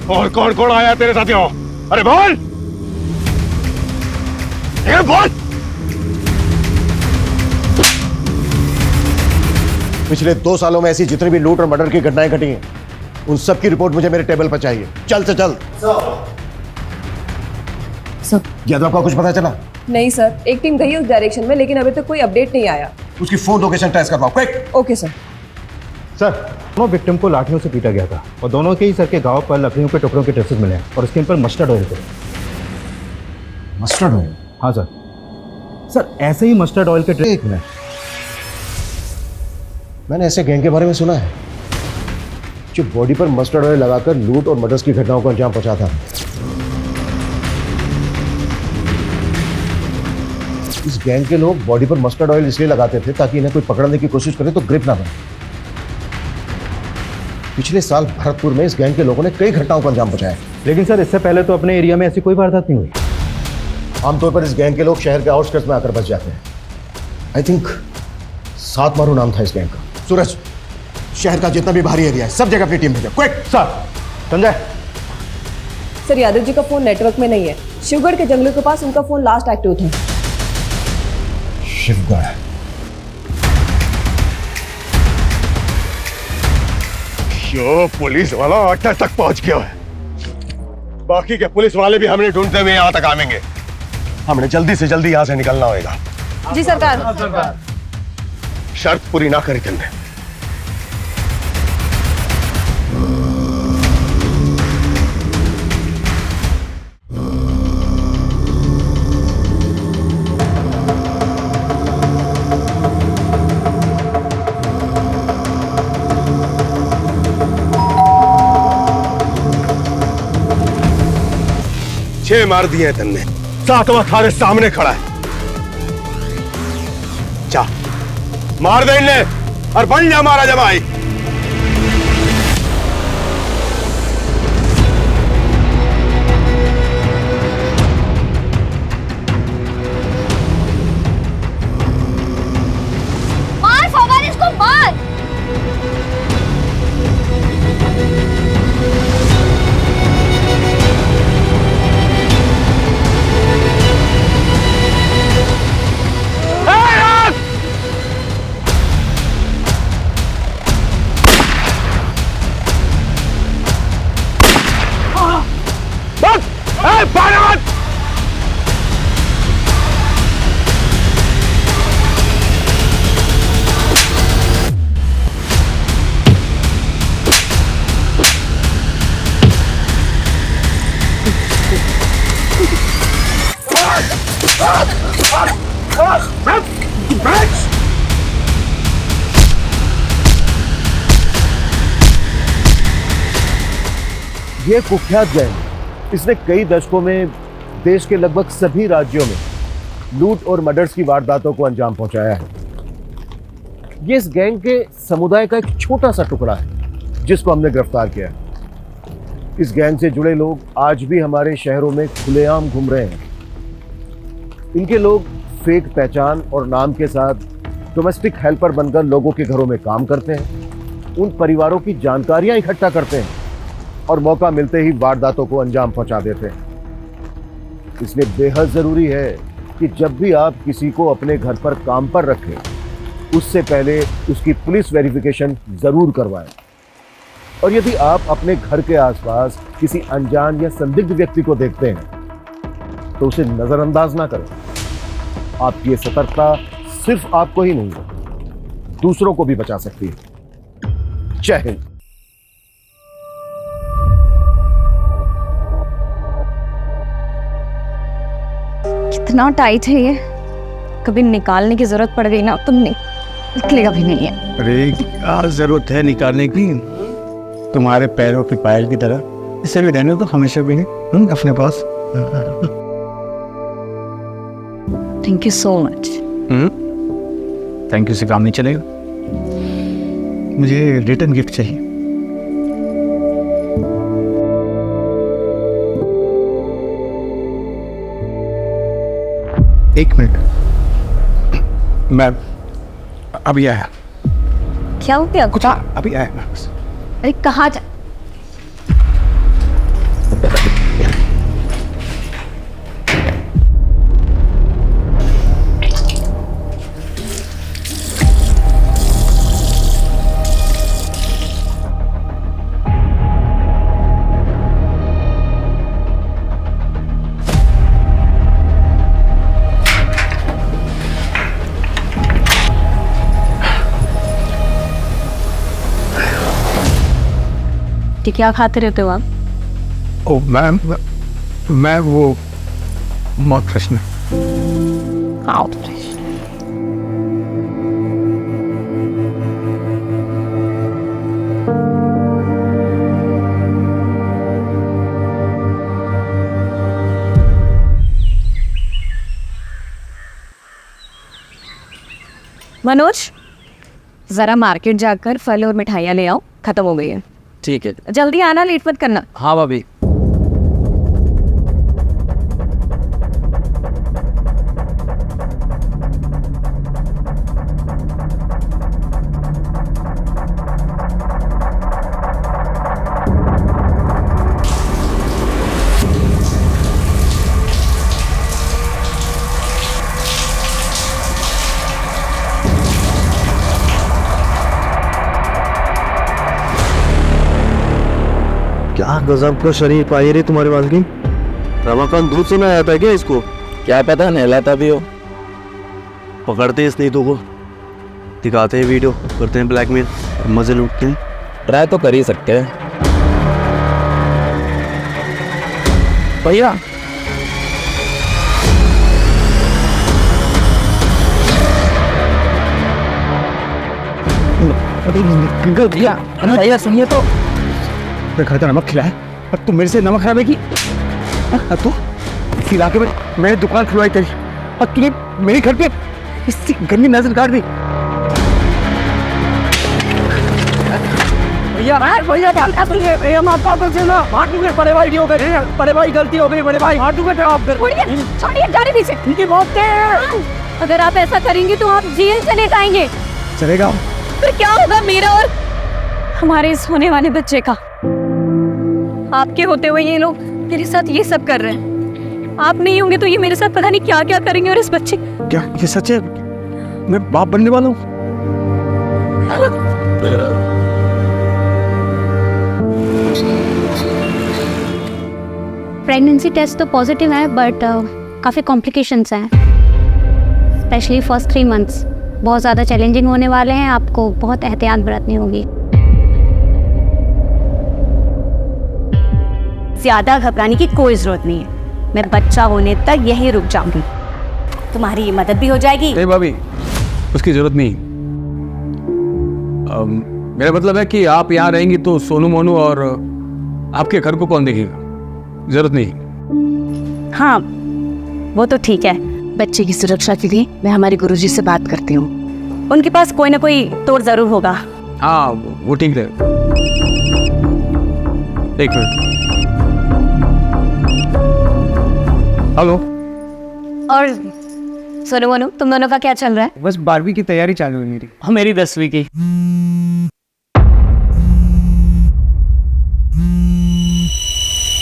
और कौन कौन आया तेरे साथियों? अरे बोल, बोल। पिछले 2 सालों में ऐसी जितनी भी लूट और मर्डर की घटनाएं घटी हैं, उन सब की रिपोर्ट मुझे मेरे टेबल पर चाहिए। चल से चल। सर यादव का कुछ पता चला? नहीं सर, एक टीम गई उस डायरेक्शन में, लेकिन अभी तक कोई अपडेट नहीं आया। उसकी फोन लोकेशन ट्रेस करवाओ, क्विक। Okay sir. सर दोनों विक्टिम को लाठियों से पीटा गया था और दोनों के ही सर के घाव पर लकड़ियों के टुकड़ों के ट्रेसेस मिले हैं और स्किन पर मस्टर्ड ऑयल थे। Mustard oil? हाँ सर। सर ऐसे ही मस्टर्ड ऑयल के एक मिनट, मैंने ऐसे गैंग के बारे में सुना है जो बॉडी पर मस्टर्ड ऑयल लगाकर लूट और मर्डर्स की घटनाओं को अंजाम पहुंचाता है। इस गैंग के लोग बॉडी पर मस्टर्ड ऑयल इसलिए लगाते थे ताकि इन्हें कोई पकड़ने की कोशिश करे तो ग्रिप ना बने। पिछले साल भरतपुर में इस गैंग के लोगों ने कई घटनाओं को अंजाम पहुंचाया, लेकिन सर इससे पहले तो अपने एरिया में ऐसी कोई वारदात नहीं हुई। आमतौर पर इस गैंग के लोग शहर के आउटस्कर्ट्स में आकर बच जाते हैं। आई थिंक 7 मारू नाम था इस गैंग का। सूरज, शहर का जितना भी बाहरी एरिया है सब जगह अपनी टीम भेजो, quick. Sir Sanjay. Sir Yadav ji का फोन नेटवर्क में नहीं है। शिवगढ़ के जंगलों के पास उनका फोन लास्ट एक्टिव था। शिवगढ़? यो पुलिस वाला अड्डा तक पहुंच गया है। बाकी के पुलिस वाले भी हमें ढूंढते हुए यहां तक आवेंगे। हमने जल्दी से जल्दी यहां से निकलना होगा। जी सरकार। शर्त पूरी ना करी तुमने। छह मार दिए हैं तुमने, 7वां थारे सामने खड़ा है। जा मार दे इन्हें और बन जा महाराजा भाई। मार फवाद, इसको मार। ये कुख्यात गैंग इसने कई दशकों में देश के लगभग सभी राज्यों में लूट और मर्डर्स की वारदातों को अंजाम पहुंचाया है। ये इस गैंग के समुदाय का एक छोटा सा टुकड़ा है जिसको हमने गिरफ्तार किया है। इस गैंग से जुड़े लोग आज भी हमारे शहरों में खुलेआम घूम रहे हैं। इनके लोग फेक पहचान और नाम के साथ डोमेस्टिक हेल्पर बनकर लोगों के घरों में काम करते हैं, उन परिवारों की जानकारियां इकट्ठा करते हैं और मौका मिलते ही वारदातों को अंजाम पहुंचा देते हैं। इसलिए बेहद जरूरी है कि जब भी आप किसी को अपने घर पर काम पर रखें, उससे पहले उसकी पुलिस वेरिफिकेशन जरूर करवाएं। और यदि आप अपने घर के आसपास किसी अनजान या संदिग्ध व्यक्ति को देखते हैं तो उसे नजरअंदाज ना करें। आपकी ये सतर्कता सिर्फ आपको ही नहीं दूसरों को भी बचा सकती है। जय हिंद। कितना टाइट है ये, कभी निकालने की जरूरत पड़ गई ना तो निकलेगा भी नहीं है। अरे क्या जरूरत है निकालने की, तुम्हारे पैरों की पायल की तरह इसे भी रहने तो हमेशा भी अपने पास। Thank you so much. Thank you से काम नहीं चलेगा, मुझे रिटर्न गिफ्ट चाहिए। एक मिनट, मैं अभी आया। क्या हो गया? कुछ अभी आया मैं बस। अरे कहाँ जा? क्या खाते रहते हो आप? ओ मैम, मैं वो mouth freshener. Mouth freshener. Manoj, जरा मार्केट जाकर फल और मिठाइयाँ ले आओ, खत्म हो गई है। ठीक है, जल्दी आना, लेट मत करना। हाँ भाभी। क्या गजब का शरीर पाई रे तुम्हारे पास की। रमाकांत दूध से ना आता है क्या इसको? क्या पता नहलाता भी हो। पकड़ते इस नीतू को, दिखाते हैं वीडियो, करते हैं ब्लैकमेल, मजे लूटते हैं। ट्राई तो कर ही सकते हैं भैया। भैया भैया सुनिए तो, मैं घर का नमक खिलाया और तुम मेरे से नमक खराबे की। तू इस इलाके में मैंने दुकान खुलवाई तेरी और तूने मेरे घर पे इसकी गंदी नजर काट दी। भैया भैया माता को से ना माटूगे, बड़े भाई हो गए, बड़े भाई गलती हो गई, बड़े भाई माटूगे तो आप छोड़िए, जाने दीजिए। इनकी मौत है। अगर आप ऐसा करेंगे तो आप जेल चले जाएंगे। चलेगा? फिर क्या होगा मेरा और हमारे इस होने वाले बच्चे का? आपके होते हुए ये लोग मेरे साथ ये सब कर रहे हैं। आप नहीं होंगे तो ये मेरे साथ पता नहीं क्या क्या करेंगे। और इस बच्चे, क्या ये सच है? मैं बाप बनने वाला हूँ। प्रेगनेंसी टेस्ट तो पॉजिटिव है बट काफ़ी कॉम्प्लिकेशंस हैं, स्पेशली फर्स्ट 3 मंथ्स बहुत ज़्यादा चैलेंजिंग होने वाले हैं। आपको बहुत एहतियात बरतनी होगी। ज्यादा घबराने की कोई जरूरत नहीं है, मैं बच्चा होने तक यहीं रुक जाऊंगी, तुम्हारी ये मदद भी हो जाएगी। नहीं भाभी, उसकी जरूरत नहीं। मेरा मतलब है कि आप यहाँ रहेंगी तो सोनू मोनू और आपके घर को कौन देखेगा? जरूरत नहीं। हाँ वो तो ठीक है, बच्चे की सुरक्षा के लिए मैं हमारे गुरुजी से बात करती हूँ, उनके पास कोई ना कोई तोड़ जरूर होगा। हाँ वो ठीक है। एक मिनट। हेलो। और सोनू मोनू, तुम दोनों का क्या चल रहा है? बस 12वीं की तैयारी चालू है मेरी। हाँ मेरी 10वीं की।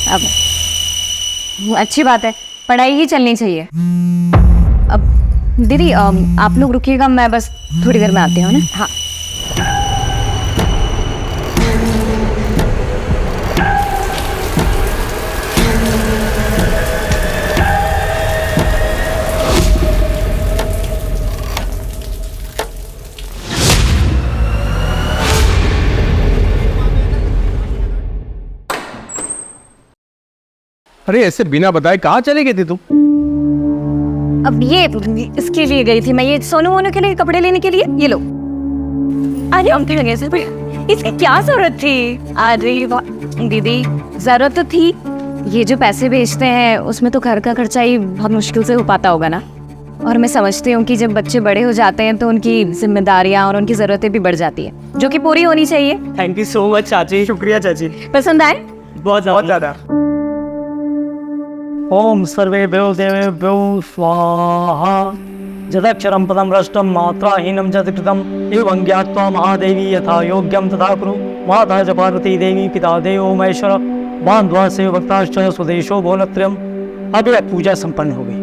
अब अच्छी बात है, पढ़ाई ही चलनी चाहिए। अब दीदी आप लोग रुकिएगा, मैं बस थोड़ी देर में आती हूँ ना। हाँ अरे ऐसे बिना बताए कहाँ चले गए थे तुम? अब ये इसके लिए गई थी मैं, ये सोनू मोनू के लिए कपड़े लेने के लिए। ये लो। अरे हम लगे से इसकी क्या जरूरत थी? अरे दीदी जरूरत तो थी, ये जो पैसे भेजते हैं उसमें तो घर का खर्चा ही बहुत मुश्किल से हो पाता होगा ना। और मैं समझती हूँ कि जब बच्चे बड़े हो जाते हैं तो उनकी जिम्मेदारियाँ और उनकी ज़रूरतें भी बढ़ जाती है, जो कि पूरी होनी चाहिए। थैंक यू सो मच चाची। शुक्रिया चाची। पसंद आए? बहुत ज़्यादा। ओम सर्वे भ्यो देवेभ्यो स्वाहा। जदक्षरं पदं भ्रष्टं मात्राहीनं च कृतं एवं ज्ञात्वा महादेवी यथा योग्यं तथा कुरु। माता च पार्वती देवी पिता देवो महेश्वर बांधवा से भक्ताश्च स्वदेशो भोलत्रयम्। अब यह पूजा संपन्न हो गई।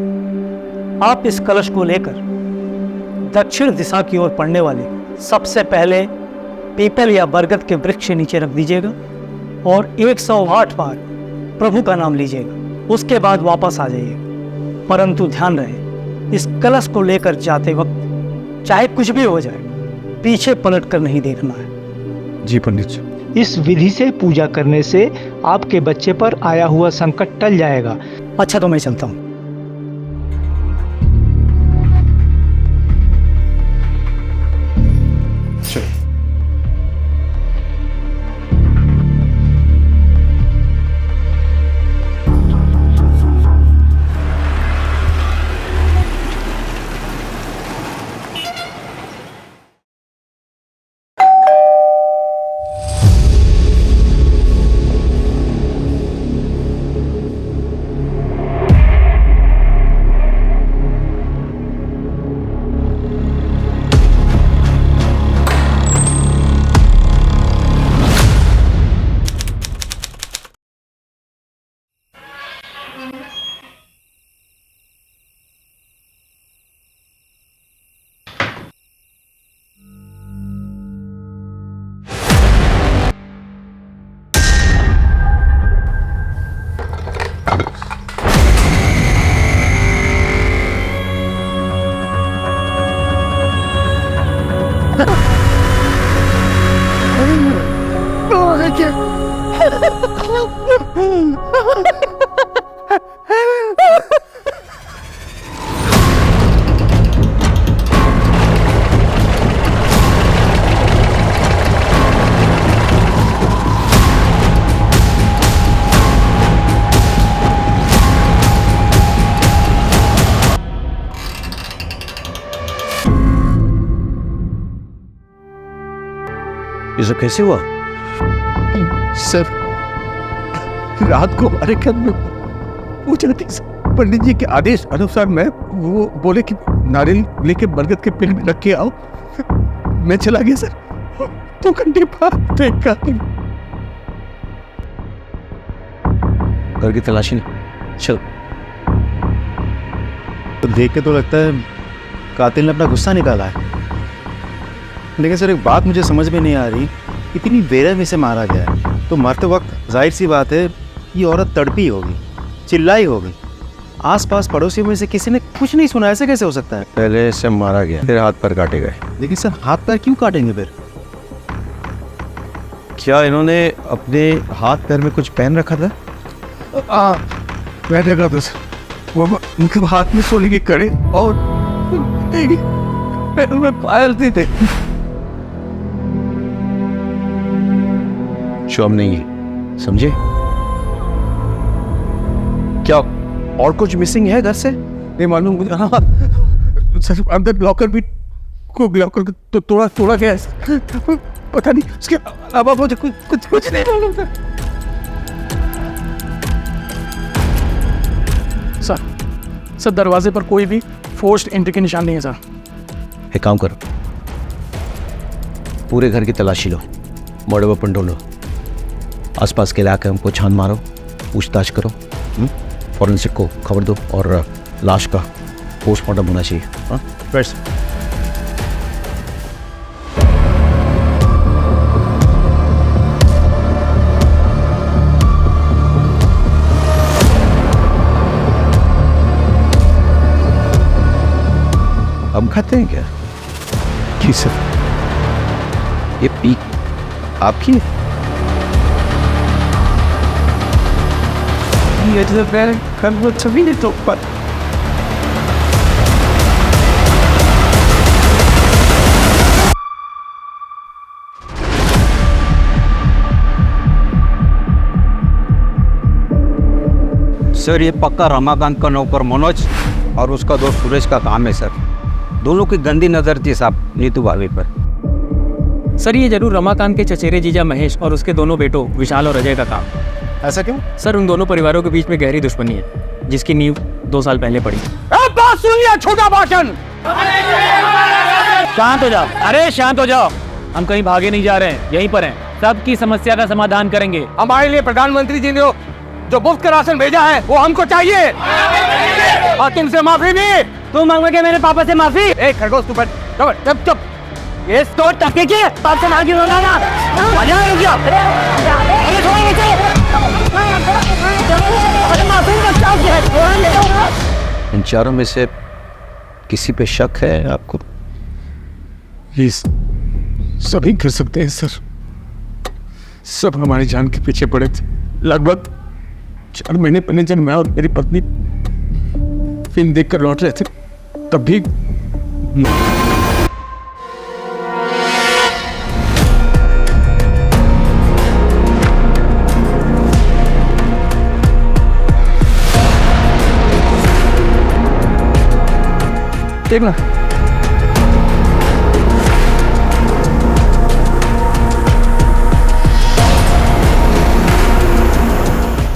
आप इस कलश को लेकर दक्षिण दिशा की ओर पड़ने वाले सबसे पहले पीपल या बरगद के वृक्ष के नीचे रख दीजिएगा और 108 बार प्रभु का नाम लीजिएगा। उसके बाद वापस आ जाइए, परंतु ध्यान रहे इस कलश को लेकर जाते वक्त चाहे कुछ भी हो जाए पीछे पलट कर नहीं देखना है। जी पंडित जी। इस विधि से पूजा करने से आपके बच्चे पर आया हुआ संकट टल जाएगा। अच्छा तो मैं चलता हूँ। ये सब कैसे हुआ? सर रात को हमारे घर में पूजा थी। पंडित जी के आदेश अनुसार मैं वो बोले कि नारियल लेके बरगद के पेड़ में रख के आओ, मैं चला गया सर। 2 घंटे बाद देखा घर की तलाशी नहीं। चल। तो देख के तो लगता है कातिल ने अपना गुस्सा निकाला है। लेकिन सर एक बात मुझे समझ में नहीं आ रही, इतनी बेरहमी से मारा गया है तो मरते वक्त जाहिर सी बात है ये औरत तड़पी होगी, चिल्लाई होगी। आसपास पड़ोसियों में से किसी ने कुछ नहीं सुना, ऐसे कैसे हो सकता है? पहले से मारा गया, फिर हाथ पैर काटे गए। लेकिन सर हाथ पैर क्यों काटेंगे फिर? क्या इन्होंने अपने हाथ पैर में कुछ पहन रखा था? मैं देखा था सर, वो उनके हाथ में सोने की कड़े और पैरों में पायल थे। शोम नहीं है, समझे? क्या और कुछ मिसिंग है घर से? नहीं मालूम मुझे। हाँ सर, अंदर लॉकर भी लॉकर तो तोड़ा गया है, पता नहीं उसके अलावा मुझे कुछ नहीं मालूम सर। सर दरवाजे पर कोई भी फोर्स्ड एंट्री के निशान नहीं है सर। एक काम करो, पूरे घर की तलाशी लो, मर्डर वेपन ढूंढो, आसपास के इलाके हमको छान मारो, पूछताछ करो, फॉरेंसिक को खबर दो और लाश का पोस्टमार्टम होना चाहिए। हाँ राइट सर। हम खाते हैं क्या? जी सर। ये पीक आपकी है? ये सभी नहीं तो पर सर ये पक्का रमाकांत का नौकर मनोज और उसका दोस्त सुरेश का काम है सर। दोनों की गंदी नजर थी साहब नीतू भाभी पर। सर ये जरूर रमाकांत के चचेरे जीजा महेश और उसके दोनों बेटों विशाल और अजय का काम। ऐसा क्यों? सर उन दोनों परिवारों के बीच में गहरी दुश्मनी है जिसकी नींव 2 साल पहले पड़ी। बात सुनिए, छोटा भाषण। शांत हो जाओ, अरे शांत हो जाओ। हम कहीं भागे नहीं जा रहे हैं, यहीं पर हैं। सबकी समस्या का समाधान करेंगे। हमारे लिए प्रधानमंत्री जी ने जो मुफ्त का राशन भेजा है वो हमको चाहिए। हाकिम से माफी भी। तू मांगोगे मेरे पापा से माफी? एक खरगोश तू बैठ, चुप चुप। ये तो टके के पाप से मांगी होगा ना। मजा आ गया। इन चारों में से किसी पे शक है आपको? प्लीज, सभी कर सकते हैं सर। सब हमारी जान के पीछे पड़े थे। लगभग 4 महीने पहले जब मैं और मेरी पत्नी फिल्म देखकर लौट रहे थे तब भी देखना।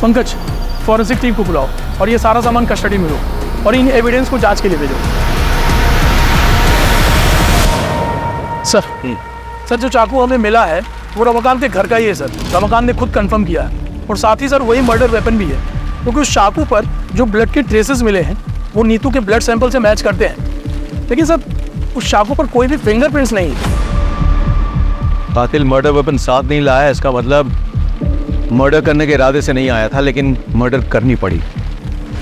पंकज, फॉरेंसिक टीम को बुलाओ और ये सारा सामान कस्टडी में लो और इन एविडेंस को जांच के लिए भेजो। सर जो चाकू हमें मिला है वो रमाकांत के घर का ही है सर। रमाकांत ने खुद कंफर्म किया है और साथ ही सर वही मर्डर वेपन भी है, क्योंकि उस चाकू पर जो ब्लड के ट्रेसेस मिले हैं वो नीतू के ब्लड सैंपल से मैच करते हैं। लेकिन सर उस चाकू पर कोई भी फिंगरप्रिंट्स नहीं। कातिल मर्डर वेपन साथ नहीं लाया, इसका मतलब मर्डर करने के इरादे से नहीं आया था, लेकिन मर्डर करनी पड़ी।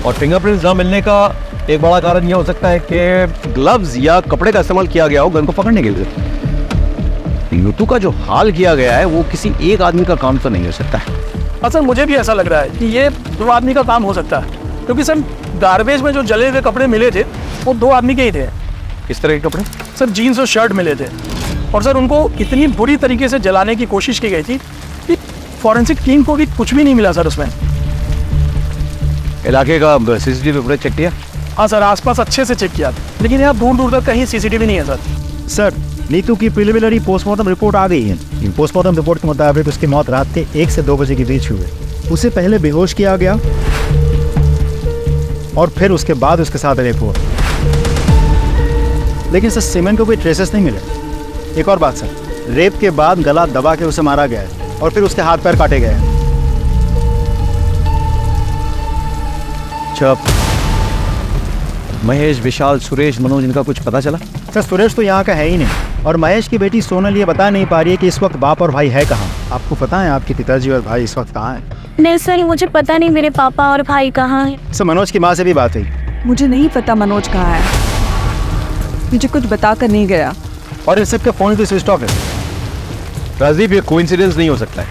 और फिंगरप्रिंट्स ना मिलने का एक बड़ा कारण यह हो सकता है कि ग्लव्स या कपड़े का इस्तेमाल किया गया हो गन को पकड़ने के लिए। नीतू का जो हाल किया गया है वो किसी एक आदमी का काम तो नहीं हो सकता है। सर मुझे भी ऐसा लग रहा है कि ये 2 आदमी का काम हो सकता है, क्योंकि सर गार्बेज में जो जले हुए कपड़े मिले थे वो 2 आदमी के ही थे। किस तरह के कपड़े? सर जीन्स और शर्ट मिले थे और सर उनको इतनी बुरी तरीके से जलाने की कोशिश की गई थी कि फॉरेंसिक टीम को भी कुछ भी नहीं मिला सर उसमें। इलाके का सीसीटीवी फुटेज चेक किया? हाँ सर, आसपास अच्छे से चेक किया, लेकिन यहाँ दूर दूर तक कहीं सीसीटीवी नहीं है सर। सर नीतू की प्रिलिमिनरी पोस्टमार्टम रिपोर्ट आ गई है। पोस्टमार्टम रिपोर्ट के मुताबिक उसकी मौत रात के 1 से 2 बजे के बीच हुई। उसे पहले बेहोश किया गया और फिर उसके बाद उसके साथ रेप हुआ, लेकिन सर सीमेंट को कोई ट्रेसेस नहीं मिले। एक और बात सर, रेप के बाद गला दबा के उसे मारा गया है और फिर उसके हाथ पैर काटे गए हैं। चुप। महेश, विशाल, सुरेश, मनोज, इनका कुछ पता चला? सर सुरेश तो यहाँ का है ही नहीं और महेश की बेटी सोनल ये बता नहीं पा रही है कि इस वक्त बाप और भाई है कहाँ। आपको पता है आपके पिताजी और भाई इस वक्त कहाँ हैं? नहीं सर, मुझे पता नहीं मेरे पापा और भाई कहाँ हैं। सर मनोज की माँ से भी बात हुई। मुझे नहीं पता मनोज कहाँ है, मुझे कुछ बता कर नहीं गया और इस सबके फोन भी स्विच ऑफ है। राजीव, ये कोइंसिडेंस नहीं हो सकता है।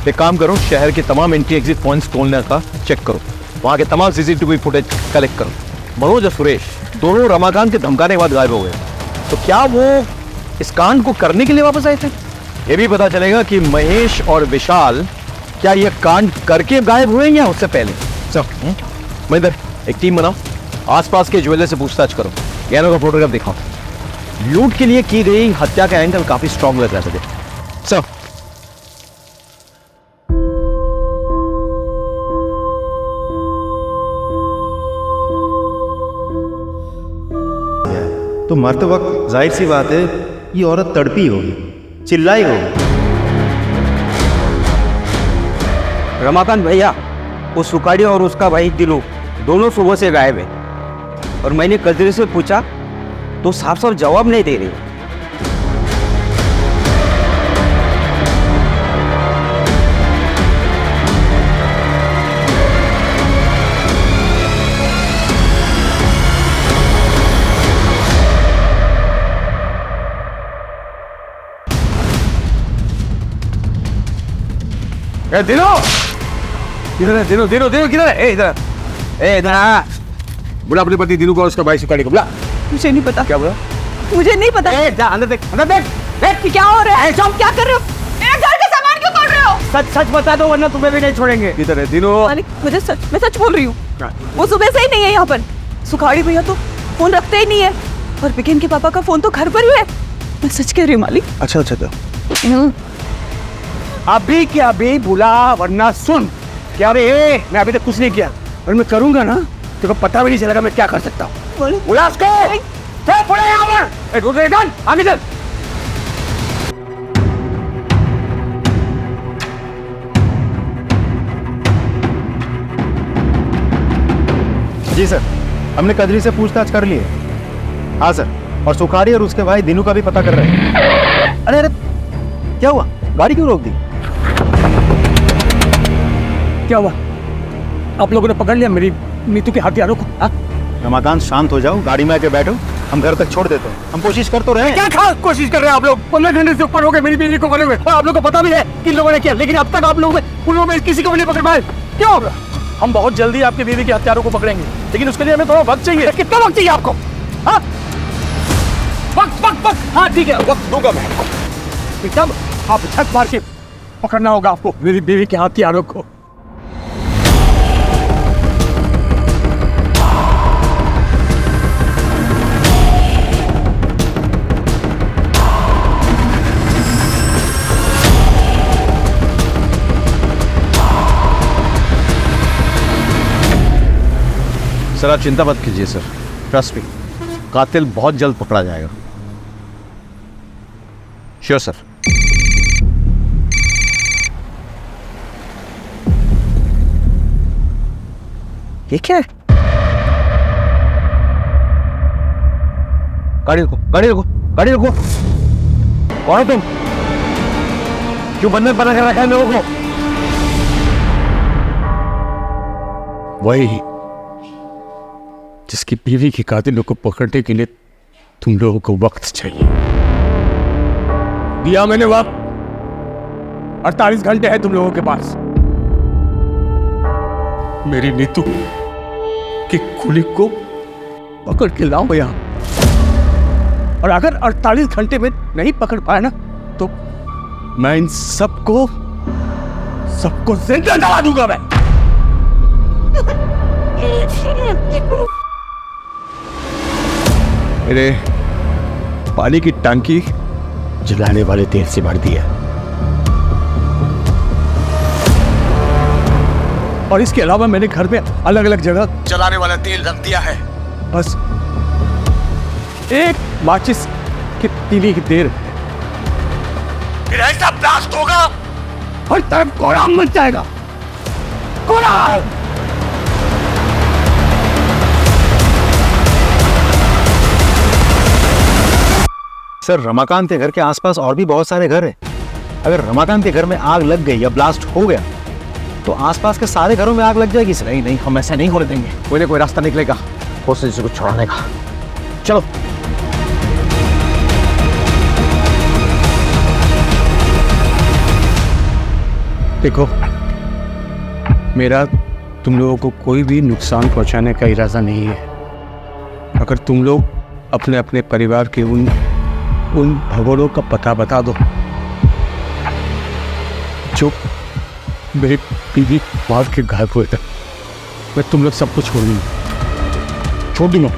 एक काम करो, शहर के तमाम एंट्री एग्जिट पॉइंट्स खोलने का चेक करो, वहाँ के तमाम सीसीटीवी फुटेज कलेक्ट करो। मनोज और सुरेश दोनों रमाकांत के धमकाने के बाद गायब हो गए, तो क्या वो इस कांड को करने के लिए वापस आए थे? ये भी पता चलेगा कि महेश और विशाल क्या ये कांड करके गायब हुए या उससे पहले। चल महेंद्र, एक टीम बनाओ, आसपास के ज्वेलर से पूछताछ करो, गहनों का फोटोग्राफ दिखाओ। लूट के लिए की गई हत्या का एंगल काफी स्ट्रॉन्ग लग रहा है मुझे। चल। तो मरते वक्त जाहिर सी बात है ये औरत तड़पी होगी, चिल्लाई होगी। रमाकांत भैया, वो सुकाड़ी और उसका भाई दिलू दोनों सुबह से गायब है, और मैंने कजरी से पूछा तो साफ साफ जवाब नहीं दे रही। दिनो किधर दिनो दिनो दिनो किधर है? इधर इधर बुला अपने पति दिनू को और उसका भाई सुकाड़ी को बुला। मुझे नहीं पता। क्या बोला? मुझे नहीं पता। जा अंदर देख, अंदर देख, देख क्या हो रहा है? तुम क्या कर रहे हो? मेरे घर का सामान क्यों तोड़ रहे हो? सच सच बता दो वरना तुम्हें भी नहीं छोड़ेंगे। किधर है दिनो? मुझे मैं सच बोल रही हूँ। वो सुबह से ही नहीं है यहाँ पर। सुखाड़ी भैया तो फोन रखते ही नहीं है, और बिकिन के पापा का फोन तो घर पर ही है। मैं सच कह रही हूँ मालिक। अच्छा अच्छा तो अभी क्या अभी बुला, वरना सुन। क्या रे, मैं अभी तक कुछ नहीं किया, और मैं करूंगा ना तेरे को पता भी नहीं चलेगा मैं क्या कर सकता हूँ। बुला उसको। चल पड़े यहाँ पर। आगे चल। जी सर, हमने कजरी से पूछताछ कर ली है। हाँ सर, और सुखाड़ी और उसके भाई दिनू का भी पता कर रहे हैं। अरे अरे क्या हुआ, गाड़ी क्यों रोक दी? क्या हुआ? आप लोगों ने पकड़ लिया मेरी नीतू के हथियारों को? रमाकांत शांत हो जाओ, गाड़ी में आके बैठो, हम घर तक छोड़ देते हैं। हम कोशिश कर तो रहे हैं। क्या खास कोशिश कर रहे हैं आप लोग? 15 घंटे से ऊपर हो गए मेरी बीवी को पकड़े हुए, और आप लोग को पता भी है किन लोगों ने किया, लेकिन अब तक आप लोगों में किसी को भी नहीं पकड़ पाए। क्यों? हम बहुत जल्दी आपके बीवी के हथियारों को पकड़ेंगे, लेकिन उसके लिए हमें थोड़ा वक्त चाहिए। कितना वक्त चाहिए आपको? वक्त। हाँ ठीक है, वक्त दूंगा मैं आपको। एकदम आप छत मार के पकड़ना होगा आपको मेरी बीवी के हथियारों को। सर आप चिंता मत कीजिए सर, ट्रस्ट मी, कातिल बहुत जल्द पकड़ा जाएगा। Sure sir. ये क्या है? गाड़ी रुको, गाड़ी रुको, गाड़ी रुको। कौन हो तुम? क्यों बंधन बना कर रखा है लोगों को? वही जिसकी बीवी के कातिलों को पकड़ने के लिए तुम लोगों को वक्त चाहिए। दिया मैंने वक्त, 48 घंटे है तुम लोगों के पास। मेरी नीतू की कुली को पकड़ के लाओ यहाँ, और अगर 48 घंटे में नहीं पकड़ पाया ना तो मैं इन सबको जिंदा जला दूंगा मैं। मेरे पानी की टंकी जलाने वाले तेल से भर दिया, और इसके अलावा मैंने घर में अलग अलग जगह जलाने वाला तेल रख दिया है। बस एक माचिस की तीली की देर, फिर ऐसा ब्लास्ट होगा हर तरफ कोहराम मच जाएगा। कोहराम। सर रमाकांत के घर के आसपास और भी बहुत सारे घर हैं। अगर रमाकांत के घर में आग लग गई या ब्लास्ट हो गया तो आसपास के सारे घरों में आग लग जाएगी। सर नहीं, हम ऐसा नहीं होने देंगे। कोई ना कोई रास्ता निकलेगा कोशिश को छुड़ाने का। चलो। देखो, मेरा तुम लोगों को कोई भी नुकसान पहुंचाने का इरादा नहीं है। अगर तुम लोग अपने अपने परिवार के उन भगोड़ों का पता बता दो जो मेरी बीवी मार के गायब हुए थे, मैं तुम लोग सबको छोड़ दूंगा।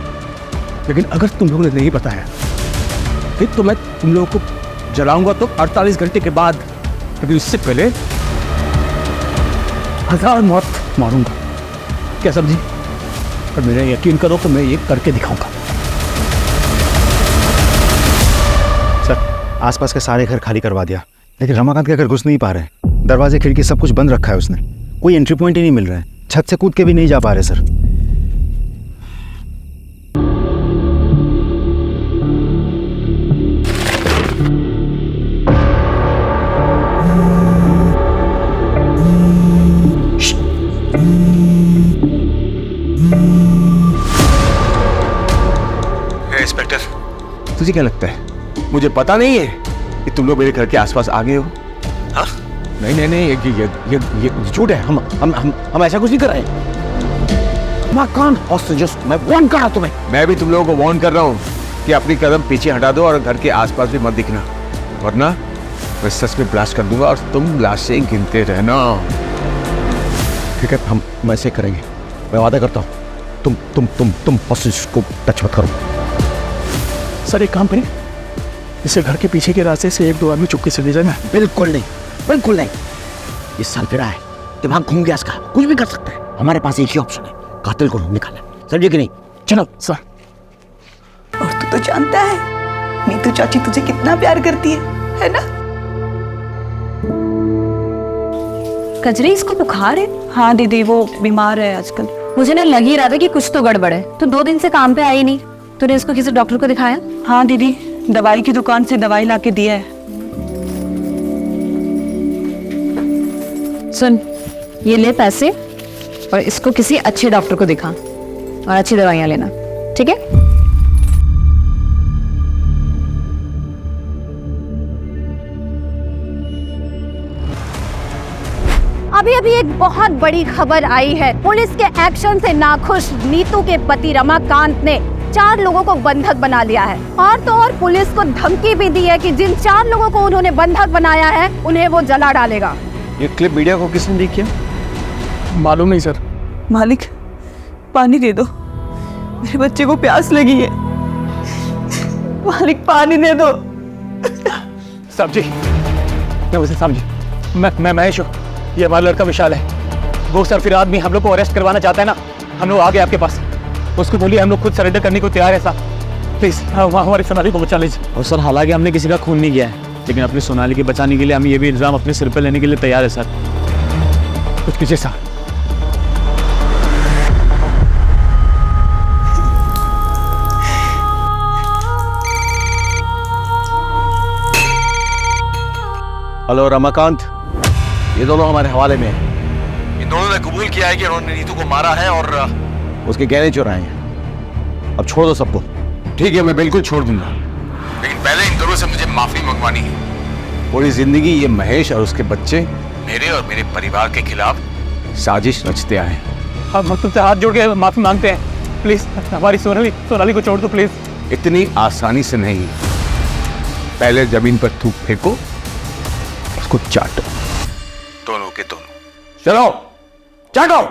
लेकिन अगर तुम लोगों ने नहीं बताया फिर तो मैं तुम लोगों को जलाऊंगा तो 48 घंटे के बाद, लेकिन उससे पहले 1000 मौत मारूंगा। क्या समझी? और मेरा यकीन करो तो मैं ये करके दिखाऊंगा। सर, आसपास के सारे घर खाली करवा दिया, लेकिन रमाकांत के घर घुस नहीं पा रहे। दरवाजे खिड़की सब कुछ बंद रखा है उसने। कोई एंट्री पॉइंट ही नहीं मिल रहा है। छत से कूद के भी नहीं जा पा रहे सर। इंस्पेक्टर, तुझे क्या लगता है मुझे पता नहीं है कि तुम लोग मेरे घर के आसपास आ गए हो? हाँ? नहीं, ये झूठ है। हम ऐसा कुछ नहीं कर रहे हैं। मैं वार्न कर रहा हूं तुम्हें। मैं भी तुम लोगों को वार्न कर रहा हूँ कि अपनी कदम पीछे हटा दो और घर के आसपास भी मत दिखना, वरना मैं सच में ब्लास्ट कर दूंगा और तुम लाशें गिनते रहना। ठीक है, हम ऐसे करेंगे। मैं वादा करता हूँ तुम हॉस्टेज को टच मत करो। सर, एक काम करें, इसे घर के पीछे के रास्ते से 1-2 आदमी चुपके से ले जाना। बिल्कुल नहीं, बिल्कुल नहीं। ये सालगिरह है, दिमाग घूम गया इसका, कुछ भी कर सकता है। हमारे पास एक ही ऑप्शन है, कातिल को निकालना। समझे कि नहीं? चलो सर। और तू तो जानता है नीतू चाची तुझे कितना प्यार करती है ना? कजरी, इसको बुखार है? हाँ दीदी, वो बीमार है आजकल। मुझे ना लग ही रहा था कि कुछ तो गड़बड़ है। तो 2 दिन से काम पे आई नहीं। तूने इसको किसी डॉक्टर को दिखाया? हाँ दीदी, दवाई की दुकान से दवाई लाके दिया है। सुन, ये ले पैसे और इसको किसी अच्छे डॉक्टर को दिखा और अच्छी दवाइयां लेना, ठीक है? अभी अभी एक बहुत बड़ी खबर आई है। पुलिस के एक्शन से नाखुश नीतू के पति रमाकांत ने 4 लोगों को बंधक बना लिया है। और तो और पुलिस को धमकी भी दी है कि जिन 4 लोगों को उन्होंने बंधक बनाया है उन्हें वो जला डालेगा। ये क्लिप मीडिया को किसने लीक किया? मालूम नहीं सर। मालिक, पानी दे दो, मेरे बच्चे को प्यास लगी है। मालिक, पानी दे दो। साहब जी, मैं उसे समझी। मैं महेश हूँ, ये हमारा लड़का विशाल है। वो सर फिर आदमी हम लोग को अरेस्ट करवाना चाहता है ना, हम लोग आ गए आपके पास। उसको बोलिए हम लोग खुद सरेंडर करने को तैयार है साहब। प्लीज हमारी सोनाली को बचा लीजिए। और सर, हालांकि हमने किसी का खून नहीं किया है, लेकिन अपनी सोनाली के बचाने के लिए हम ये भी इल्जाम अपने सिर पर लेने के लिए तैयार है सर। कुछ कीजिए साहब। हेलो रमाकांत, ये दोनों हमारे हवाले में हैं। इन दोनों ने कबूल किया है कि उन्होंने नीतू को मारा है और उसके गहने चुराए हैं। अब छोड़ दो सबको। ठीक है, मैं बिल्कुल छोड़ दूंगा, लेकिन पहले इन दोनों से मुझे माफी मंगवानी है। पूरी जिंदगी ये महेश और उसके बच्चे मेरे और मेरे परिवार के खिलाफ साजिश रचते आए। हम तुमसे हाथ जोड़ के माफी मांगते हैं। प्लीज हमारी सोनाली को छोड़ दो प्लीज। इतनी आसानी से नहीं। पहले जमीन पर थूक फेंको, उसको चाटो, दोनों के दोनों। चलो चाटो।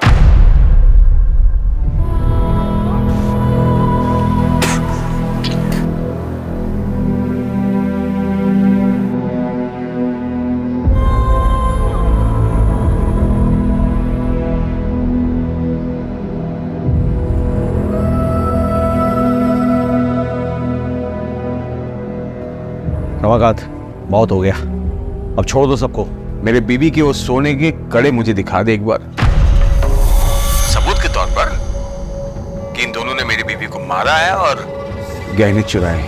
रमाकांत, बहुत हो गया, अब छोड़ दो सबको। मेरे बीवी के वो सोने के कड़े मुझे दिखा दे एक बार, सबूत के तौर पर कि इन दोनों ने मेरी बीवी को मारा है और गहने चुराए।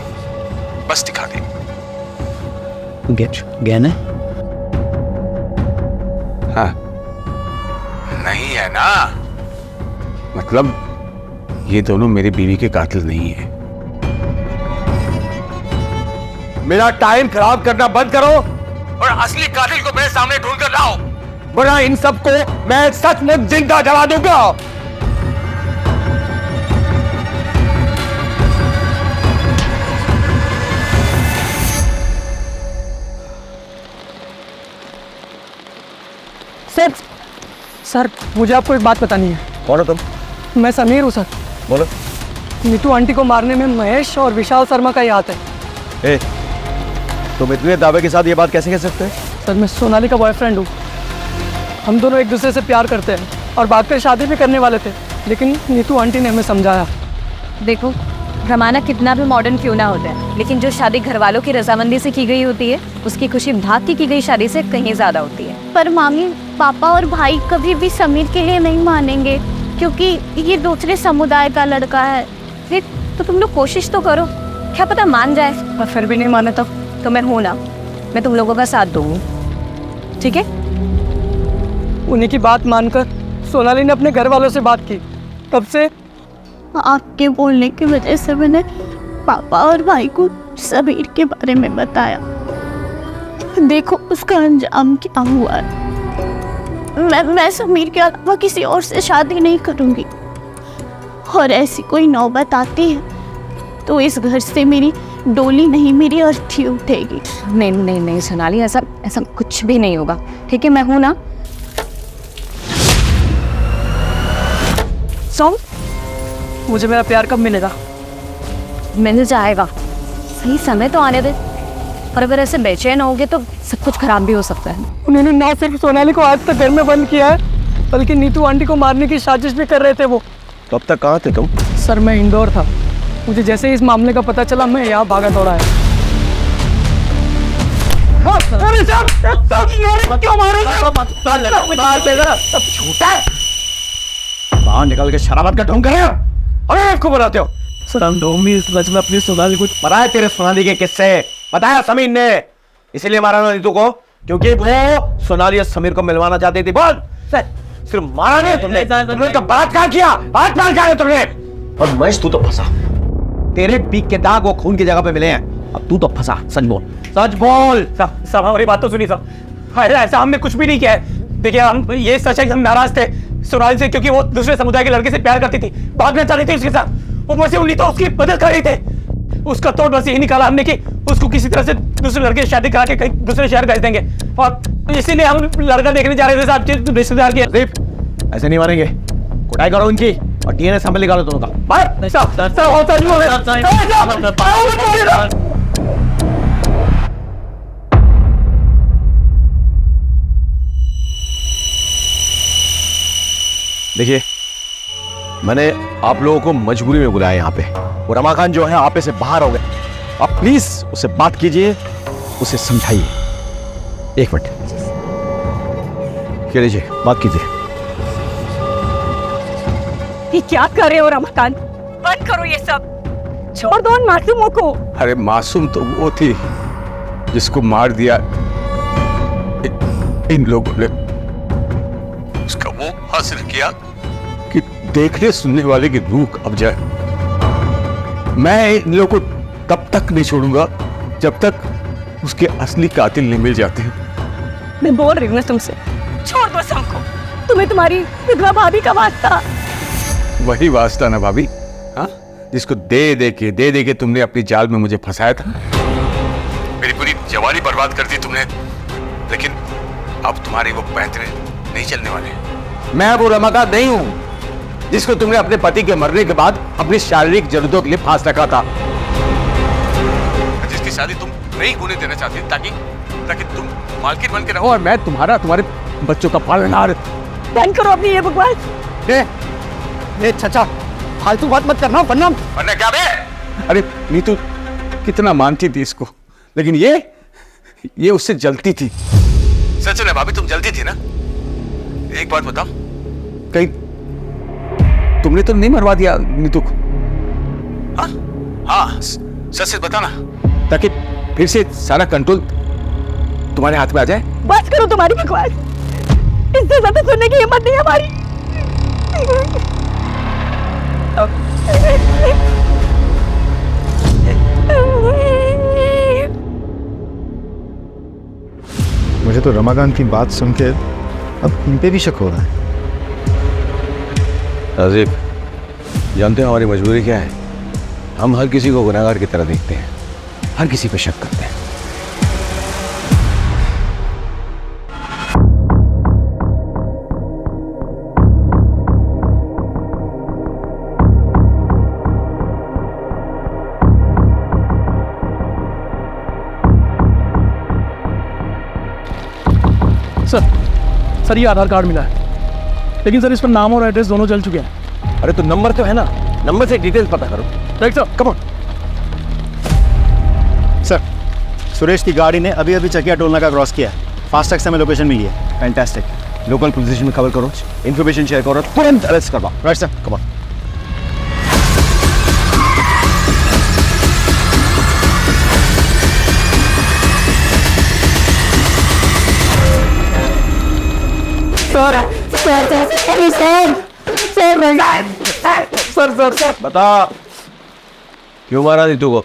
बस दिखा दे। गहने? हाँ, नहीं है ना, मतलब ये दोनों मेरी बीवी के कातिल नहीं है। मेरा टाइम खराब करना बंद करो और असली कातिल को मेरे सामने ढूंढ कर लाओ, वरना इन सबको मैं सचमुच जिंदा जला दूंगा। सर, मुझे आपको एक बात बतानी है। कौन हो तुम? मैं समीर हूँ सर। बोलो। नीतू आंटी को मारने में महेश और विशाल शर्मा का ही हाथ है। ए, तुम इतने दावे के साथ ये बात कैसे कह सकते हो? सर मैं सोनाली का बॉयफ्रेंड हूँ। हम दोनों एक दूसरे से प्यार करते हैं और बाद में शादी भी करने वाले थे, लेकिन नीतू आंटी ने हमें समझाया। देखो, जमाना कितना भी मॉडर्न क्यों ना होता है, लेकिन जो शादी घर वालों की रजामंदी से की गई होती है, उसकी खुशी भाग की गई शादी से कहीं ज़्यादा होती है। पर मामी, पापा और भाई कभी भी समीर के लिए नहीं मानेंगे, क्योंकि ये दूसरे समुदाय का लड़का है। फिर तो तुम लोग कोशिश तो करो, क्या पता मान जाए। और फिर भी नहीं माने तो मैं हूँ ना, मैं तुम लोगों का साथ दूँगी, ठीक है? उन्हीं की बात मानकर सोनाली ने अपने घर वालों से बात की। तब से आपके बोलने की वजह से मैंने पापा और भाई को समीर के बारे में बताया। देखो उसका अंजाम क्या हुआ है। मैं समीर के अलावा किसी और से शादी नहीं करूंगी, और ऐसी कोई नौबत आती है तो इस घर से मेरी डोली नहीं, मेरी अर्थी उठेगी। नहीं नहीं नहीं सोनाली, ऐसा कुछ भी नहीं होगा, ठीक है? मैं हूँ ना। सॉन्ग, मुझे मेरा प्यार कब मिलेगा? मिल जाएगा, सही समय तो आने दे। और अगर ऐसे बेचैन होगे तो सब कुछ खराब भी हो सकता है। उन्होंने ना सिर्फ सोनाली को आज तक घर में बंद किया है, बल्कि नीतू आंटी को मारने की साजिश भी कर रहे थे वो। तो अब तक कहाँ थे तुम? सर मैं इंदौर था। मुझे जैसे ही इस मामले का पता चला, मैं यहाँ भागा दौड़ा है। क्यों मारो? बाहर निकल के शराबत का ढोंग कर रहे हो? अरे आपको बनाते हो? सर हम दो में अपनी सोनाली को बताया तेरे सोनाली के किस्से, बताया समीर ने, इसीलिए मारा ना नीतू को, क्योंकि वो सोनाली और समीर को मिलवाना चाहती थी। बोल, सिर्फ मारा नहीं तुमने, तो बलात्कार किया, बलात्कार किया तुमने। और महेश तू तो फंसा, तेरे पीक के दाग वो खून की जगह पे मिले हैं, अब तू तो फंसा। सच बोल, सच बोल। सब हमारी बात तो सुनी सब। ऐसा हमने कुछ भी नहीं किया है। देखिए, हम ये सच है कि हम नाराज थे सोनाली से, क्योंकि वो दूसरे समुदाय के लड़के से प्यार करती थी, भागना चाहती थी उसके साथ। ऊपर से उन्हीं तो उसकी मदद कर रही थे। उसका तोड़ बस यही निकाला हमने कि उसको किसी तरह से दूसरे लड़के से शादी करा के कहीं दूसरे शहर भेज देंगे, और इसीलिए हम लड़का देखने जा रहे थे साहब, रिश्तेदार के। ऐसे नहीं मारेंगे, कुटाई करो उनकी और डीएनए सैंपल निकालो दोनों का। देखिए, मैंने आप लोगों को मजबूरी में बुलाया यहाँ पे। वो रमाकांत जो है आपे से बाहर हो गए, आप प्लीज उससे बात कीजिए, उसे समझाइए। एक मिनट, लीजिए बात कीजिए। ये क्या कर रहे हो रमाकांत? बंद करो ये सब, छोड़ दो उन मासूमों को। अरे मासूम तो वो थी जिसको मार दिया इन लोगों ने। उसका वो हासिल किया कि देखने सुनने वाले की रूह अब जाए। मैं इन लोगों को तब तक नहीं छोड़ूंगा जब तक उसके असली कातिल नहीं मिल जाते। मैं बोल रही हूँ ना तुमसे, छोड़ दो सबको। तुम्हें तुम्हारी विधवा भाभी का वास्ता। वही वास्ता ना भाभी, हाँ, जिसको दे दे के तुमने अपनी जाल में मुझे फंसाया था। मेरी पूरी जवानी बर्बाद कर दी तुमने, लेकिन अब तुम्हारी वो पैंतरे नहीं चलने वाले। मैं वो रमाकांत नहीं हूं जिसको तुमने अपने पति के मरने के बाद अपनी शारीरिक जरूरतों के लिए फांस रखा था, जिसकी शादी तुम नहीं होने देना चाहती ताकि तुम मालकिन बन के रहो और मैं तुम्हारे बच्चों का पालनहार। बंद करो अपनी ये बकवास। ये चाचा, फालतू बात मत करना वरना क्या बे? अरे नीतू कितना मानती थी इसको, लेकिन ये उससे जलती थी। सच है भाभी, तुम जलती थी ना। एक बात बताओ, कहीं तुमने तो नहीं मरवा दिया नीतू को? हाँ, सच से बताना, ताकि फिर से सारा कंट्रोल तुम्हारे हाथ में आ जाए। बस करो तुम्हारी बकवास, इससे ज्यादा सुनने की हिम्मत नहीं हमारी। मुझे तो रमाकांत की बात सुन के अब इन पे भी शक हो रहा है। राजीव, जानते हो हमारी मजबूरी क्या है? हम हर किसी को गुनहगार की तरह देखते हैं, हर किसी पे शक करते हैं। सर ये आधार कार्ड मिला है, लेकिन सर इस पर नाम और एड्रेस दोनों चल चुके हैं। अरे तो नंबर तो है ना, नंबर से डिटेल्स पता करो। Right sir, come on. Sir, Suresh की गाड़ी ने अभी अभी चकिया टोल नाका क्रॉस किया है। फास्टैग से हमें लोकेशन मिली है। फैंटास्टिक। लोकल पोजीशन में खबर करो, इन्फॉर्मेशन शेयर करो, तुरंत अरेस्ट करवाओ। Right sir, come on. Sir बता, क्यों मारा नीतू को?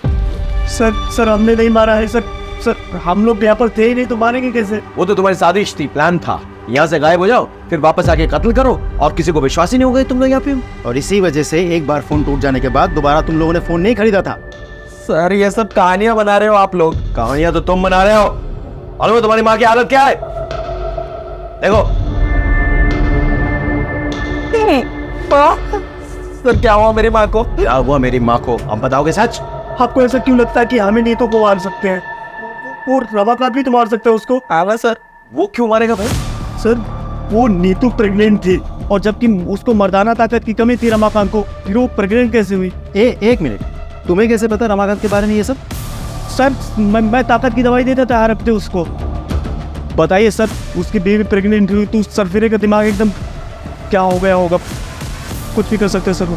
सर हमने नहीं मारा है सर। सर हम लोग यहाँ पर थे ही नहीं, तो मारेंगे कैसे? वो तो तुम्हारी साजिश थी, प्लान था। यहाँ से गायब हो जाओ, फिर वापस आके कत्ल करो, और किसी को विश्वास ही नहीं हो गए तुम लोग यहाँ पे। और इसी वजह से एक बार फोन टूट जाने के बाद दोबारा तुम लोगों ने फोन नहीं खरीदा था। सर ये सब कहानियां बना रहे हो आप लोग। कहानियां तो तुम बना रहे हो। और तुम्हारी माँ की हालत क्या है देखो। सर क्या हुआ मेरी माँ को? क्या हुआ मेरी माँ को? अब बताओगे सच? आपको ऐसा क्यों लगता है कि हमें नीतू को मार सकते हैं? और रमाकांत भी तो मार सकते हैं उसको। हाँ सर। वो क्यों मारेगा भाई? सर वो नीतू प्रेग्नेंट थी, और जबकि उसको मर्दाना ताकत की कमी थी रमाकांत को, फिर वो प्रेग्नेंट कैसे हुई? एक मिनट, तुम्हें कैसे पता रमाकांत के बारे में ये सब? सर मैं ताकत की दवाई देता था हर हफ्ते उसको। बताइए सर, उसकी बेबी प्रेग्नेंट हुई तो सरफिरे का दिमाग एकदम क्या हो गया होगा। कुछ भी कर सकते हैं सर वो।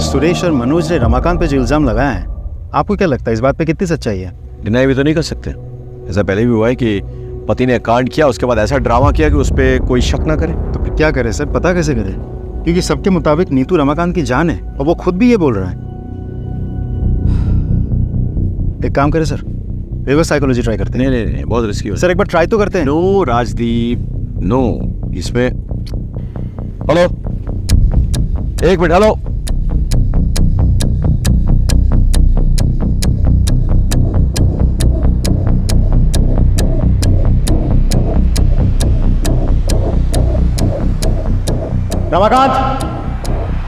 सुरेश और मनोज ने रमाकांत पे जो इल्जाम लगाया है, आपको क्या लगता है इस बात पे कितनी सच्चाई है? डिनाई भी तो नहीं कर सकते। ऐसा पहले भी हुआ है कि पति ने कांड किया, उसके बाद ऐसा ड्रामा किया कि उस पर कोई शक ना करे। तो फिर क्या करे सर, पता कैसे करे? क्योंकि सबके मुताबिक नीतू रमाकांत की जान है, और वो खुद भी ये बोल रहा है। एक काम करे सर, रिवर्स साइकोलॉजी ट्राई करते हैं। नहीं, बहुत रिस्की हो सर, एक बार ट्राई तो करते हैं। No Rajdeep, no. इसमें हेलो, एक मिनट, हेलो। रमाकांत,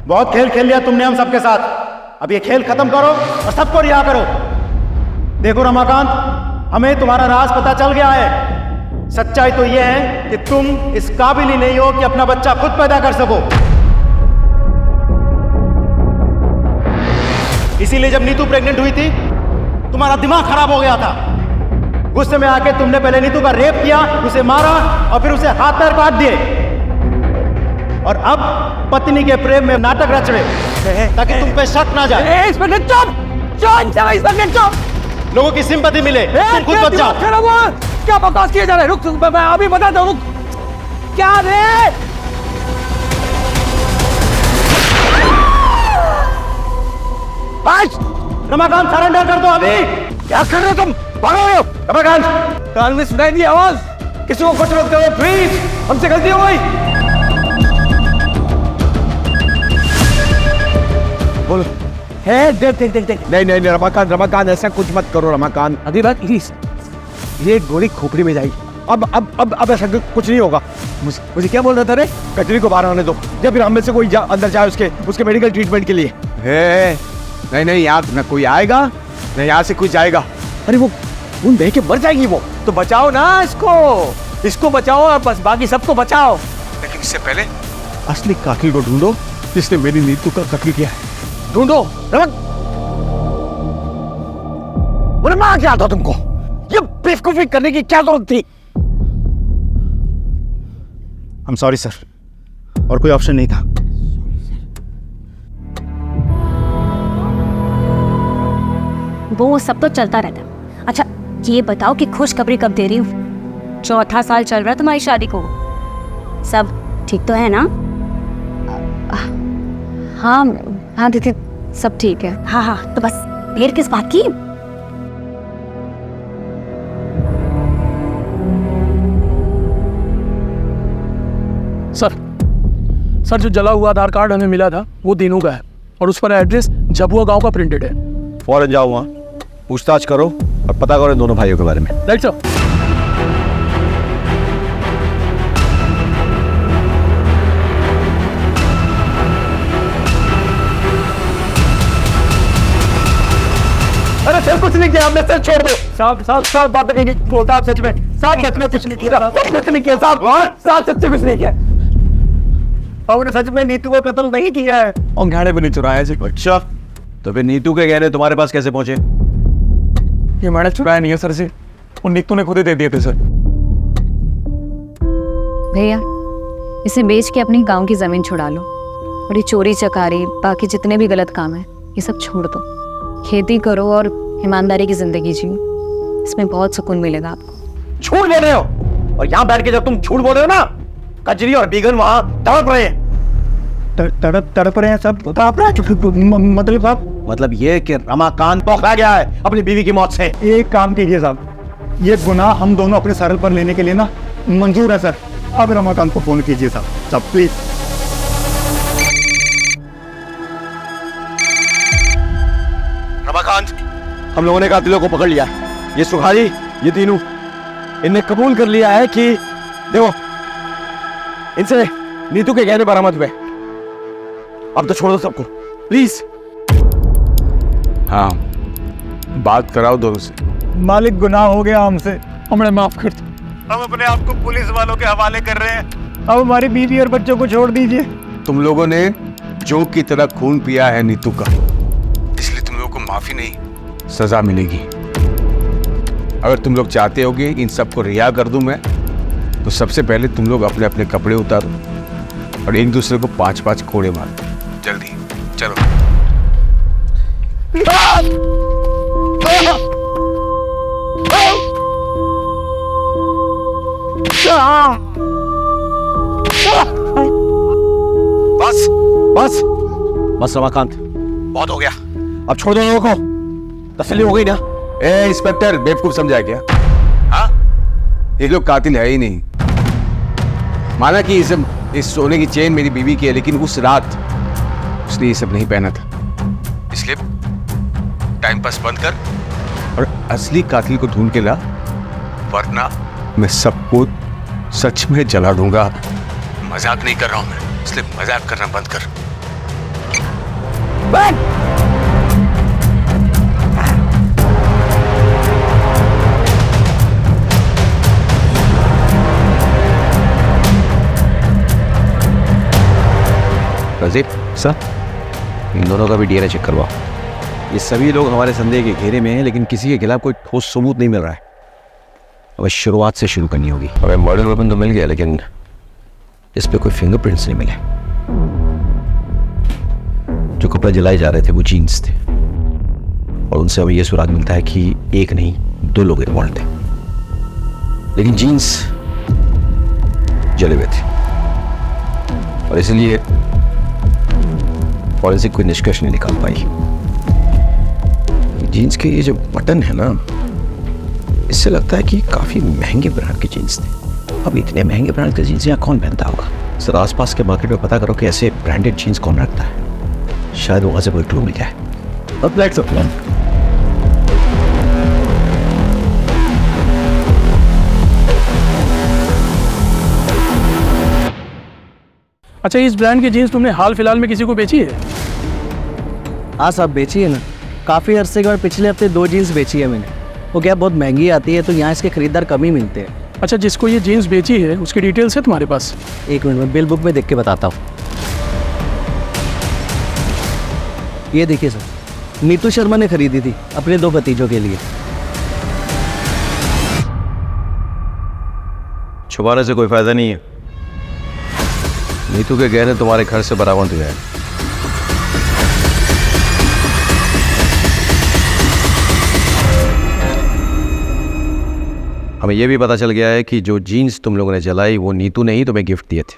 बहुत खेल खेल लिया तुमने हम सबके साथ। अब ये खेल खत्म करो और सबको रिहा करो। देखो रमाकांत, हमें तुम्हारा राज पता चल गया है। सच्चाई तो ये है कि तुम इस काबिल ही नहीं हो कि अपना बच्चा खुद पैदा कर सको। इसीलिए जब नीतू प्रेग्नेंट हुई थी, तुम्हारा दिमाग खराब हो गया था। गुस्से में आके तुमने पहले नीतू का रेप किया, उसे मारा, और फिर उसे हाथ पैर काट दिए। और अब पत्नी के प्रेम में नाटक रच रहे ताकि तुम पे शक ना जाए। लोगों की सिंपैथी मिले, तुम खुद बच जाओ। क्या बकवास किया जा रहा है? रुक, मैं अभी बताता हूँ। रुक। क्या रे? रमाकांत, सरेंडर कर दो अभी। क्या कर रहे हो तुम? भागो रमाकांत। कान में सुनाई दी आवाज, किसी को कुछ मत करो प्लीज, हमसे गलती हो गई। बोलो। देख। नहीं रमाकांत, ऐसा कुछ मत करो रमाकांत। अभी बात प्लीज, ये गोली खोपड़ी में जाएगी। अब ऐसा कुछ नहीं होगा। मुझे क्या बोल रहा था रे? कचरी को बाहर आने दो, या फिर हम में से कोई अंदर जाए उसके मेडिकल ट्रीटमेंट के लिए। नहीं, यहाँ न कोई आएगा, न यहाँ से कोई जाएगा। अरे वो खून बह के मर जाएगी वो। तो बचाओ ना इसको बचाओ, और बस बाकी सबको बचाओ। लेकिन इससे पहले असली कातिल को ढूंढो, जिसने मेरी नीतू का कत्ल किया है। ढूंढो। मां क्या था तुमको? ये बेवकूफी करने की क्या जरूरत थी? I'm sorry सर, और कोई ऑप्शन नहीं था। वो सब तो चलता रहता। अच्छा ये बताओ कि खुशखबरी कब दे रही हूँ? 4था साल चल रहा है तुम्हारी शादी को, सब ठीक तो है ना? हाँ दीदी, सब ठीक है। हाँ, तो बस देर किस बात की? सर जो जला हुआ आधार कार्ड हमें मिला था वो दीनू का है, और उस पर एड्रेस झबुआ गांव का प्रिंटेड है। फौरन जाओ वहाँ, पूछताछ करो और पता करो इन दोनों भाइयों के बारे में। Right sir. कुछ नहीं किया, आपने सच छोड़ दो। साहब साहब साहब बात नहीं बोलता आप सच में। साहब सच में कुछ नहीं किया, कुछ नहीं किया साहब। साहब सच में कुछ नहीं किया। और सच में नीतू को कत्ल नहीं किया है। और गहने भी नहीं चुराए जी। अच्छा, तो फिर नीतू के गहने तुम्हारे पास कैसे पहुंचे? ये मैंने चुराया नहीं है सर जी, वो नीतू ने खुद ही दे दिए थे सर। भैया इसे बेच के अपनी गांव की जमीन छुड़ा लो और ये चोरी चकारी बाकी जितने भी गलत काम है ये सब छोड़ दो। खेती करो और ईमानदारी की जिंदगी जियो, इसमें बहुत सुकून मिलेगा आपको। झूठ बोल रहे हो, और यहाँ बैठ के जब तुम झूठ बोल रहे हो ना, कजरी और बीगन वहां तड़प रहे हैं। तड़प रहे हैं सब। मतलब साहब, मतलब ये कि रमाकांत पकड़ा गया है अपनी बीवी की मौत से। एक काम कीजिए साहब, ये गुनाह हम दोनों अपने सर पर लेने के लिए ना मंजूर है सर। अब रमाकांत को फोन कीजिए साहब प्लीज। रमाकांत, हम लोगों ने कातिलों को पकड़ लिया। ये सुखारी, ये तीनों, इनने कबूल कर लिया है कि देखो इनसे नीतू के गहने बरामद हुए। अब तो छोड़ दो सबको प्लीज। हाँ, बात कराओ दोनों से। मालिक, गुनाह हो गया हमसे, हमें माफ कर दो। हम अपने आप को पुलिस वालों के हवाले कर रहे हैं। अब हमारी बीवी और बच्चों को छोड़ दीजिए। तुम लोगों ने जोग की तरह खून पिया है नीतू का, इसलिए तुम लोगों को माफी नहीं, सजा मिलेगी। अगर तुम लोग चाहते होगे इन सबको रिहा कर दूं मैं, तो सबसे पहले तुम लोग अपने अपने कपड़े उतारो और एक दूसरे को 5-5 कोड़े मारो। जल्दी चलो। बस बस बस रमाकांत, बहुत हो गया। अब छोड़ दो लोगों को, तसल्ली हो गई ना? ए इंस्पेक्टर, बेवकूफ समझा क्या? हाँ, ये लोग कातिल है ही नहीं। माना कि इस सोने की चेन मेरी बीवी की है, लेकिन उस रात उसने ये सब नहीं पहना था। इसलिए टाइम पास बंद कर और असली कातिल को ढूंढ के ला, वरना मैं सबको सच में जला दूंगा। मजाक नहीं कर रहा हूं मैं, इसलिए मजाक करना बंद कर। रजीब सर, इन दोनों का भी डीएनए चेक करवाओ। ये सभी लोग हमारे संदेह के घेरे में हैं, लेकिन किसी के खिलाफ कोई ठोस सबूत नहीं मिल रहा है। अब शुरुआत से शुरू करनी होगी। हमें मर्डर वेपन तो मिल गया, लेकिन इस पे कोई फिंगरप्रिंट्स नहीं मिले। जो कपड़े जलाए जा रहे थे वो जीन्स थे, और उनसे हमें यह सुराग मिलता है कि एक नहीं 2 लोग इन्वॉल्व थे, लेकिन जीन्स जले हुए थे, और इसलिए फॉरेंसिक कोई निष्कर्ष नहीं निकाल पाई। जीन्स के ये जो बटन है ना, इससे लगता है कि काफी महंगे ब्रांड के जीन्स थे। अब इतने महंगे ब्रांड के जीन्स यहाँ कौन पहनता होगा? सर, आसपास के मार्केट में पता करो कि ऐसे ब्रांडेड जीन्स कौन रखता है। शायद वहां से कोई क्लू मिल जाए। अब लेट्स प्लान। अच्छा, इस ब्रांड की जीन्स तुमने हाल फिलहाल में किसी को बेची है? हाँ साहब, बेची है ना। काफ़ी अरसे के बाद पिछले हफ्ते 2 जीन्स बेची है मैंने। वो क्या बहुत महंगी आती है, तो यहाँ इसके खरीदार कम ही मिलते हैं। अच्छा, जिसको ये जीन्स बेची है उसकी डिटेल्स है तुम्हारे पास? एक मिनट में बिल बुक में देख के बताता हूँ। ये देखिए सर, नीतू शर्मा ने खरीदी थी अपने 2 भतीजों के लिए। छुपाने से कोई फायदा नहीं है। नीतू के गहने तुम्हारे घर से बरामद हुए हैं। हमें यह भी पता चल गया है कि जो जीन्स तुम लोगों ने जलाई वो नीतू ने ही तुम्हें गिफ्ट दिए थे।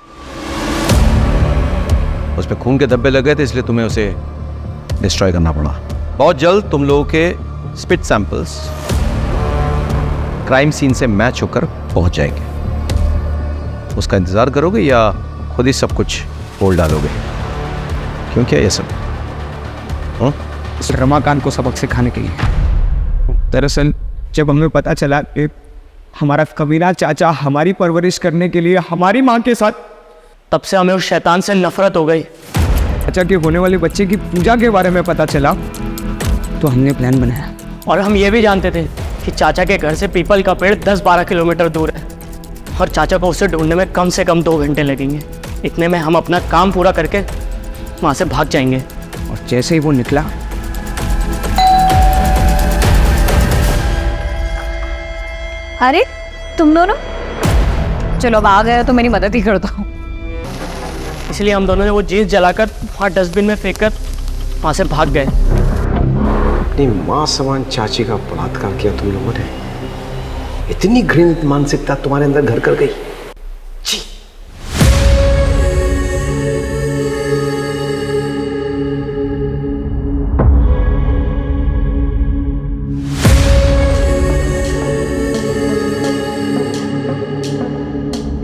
उसमें खून के धब्बे लगे थे, इसलिए तुम्हें उसे डिस्ट्रॉय करना पड़ा। बहुत जल्द तुम लोगों के स्पिट सैंपल्स क्राइम सीन से मैच होकर पहुंच जाएंगे। उसका इंतजार करोगे या खुद ही सब कुछ बोल डालोगे? क्यों क्या ये सब? रमाकांत को सबक सिखाने के लिए। दरअसल जब हमें पता चला कि हमारा कमीना चाचा हमारी परवरिश करने के लिए हमारी माँ के साथ, तब से हमें उस शैतान से नफरत हो गई। चाचा के होने वाले बच्चे की पूजा के बारे में पता चला, तो हमने प्लान बनाया और हम ये भी जानते थे कि चाचा के घर से पीपल का पेड़ 10-12 किलोमीटर दूर है और चाचा को उसे ढूंढने में कम से कम 2 घंटे लगेंगे। इतने में हम अपना काम पूरा करके वहाँ से भाग जाएंगे। और जैसे ही वो निकला, अरे तुम दोनों, चलो अब आ गए तो मेरी मदद ही करता हूँ। इसलिए हम दोनों ने वो जीन्स जलाकर वहाँ डस्टबिन में फेंक कर वहाँ से भाग गए। अपनी माँ समान चाची का बलात्कार किया तुम लोगों ने। इतनी घृणित मानसिकता तुम्हारे अंदर घर कर गई।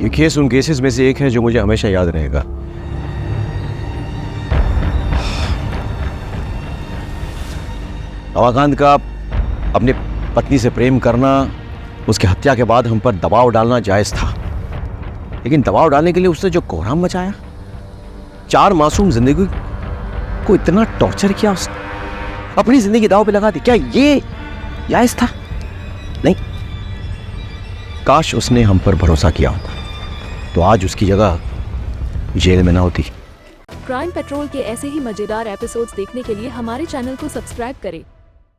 ये केस उन केसेस में से एक है जो मुझे हमेशा याद रहेगा। रमाकांत का अपनी पत्नी से प्रेम करना, उसकी हत्या के बाद हम पर दबाव डालना जायज था, लेकिन दबाव डालने के लिए उसने जो कोहराम मचाया, 4 मासूम जिंदगी को इतना टॉर्चर किया उसने, अपनी जिंदगी दांव पे लगा दी। क्या ये जायज था? नहीं। काश उसने हम पर भरोसा किया होता तो आज उसकी जगह जेल में ना होती। क्राइम पेट्रोल के ऐसे ही मजेदार एपिसोड्स देखने के लिए हमारे चैनल को सब्सक्राइब करें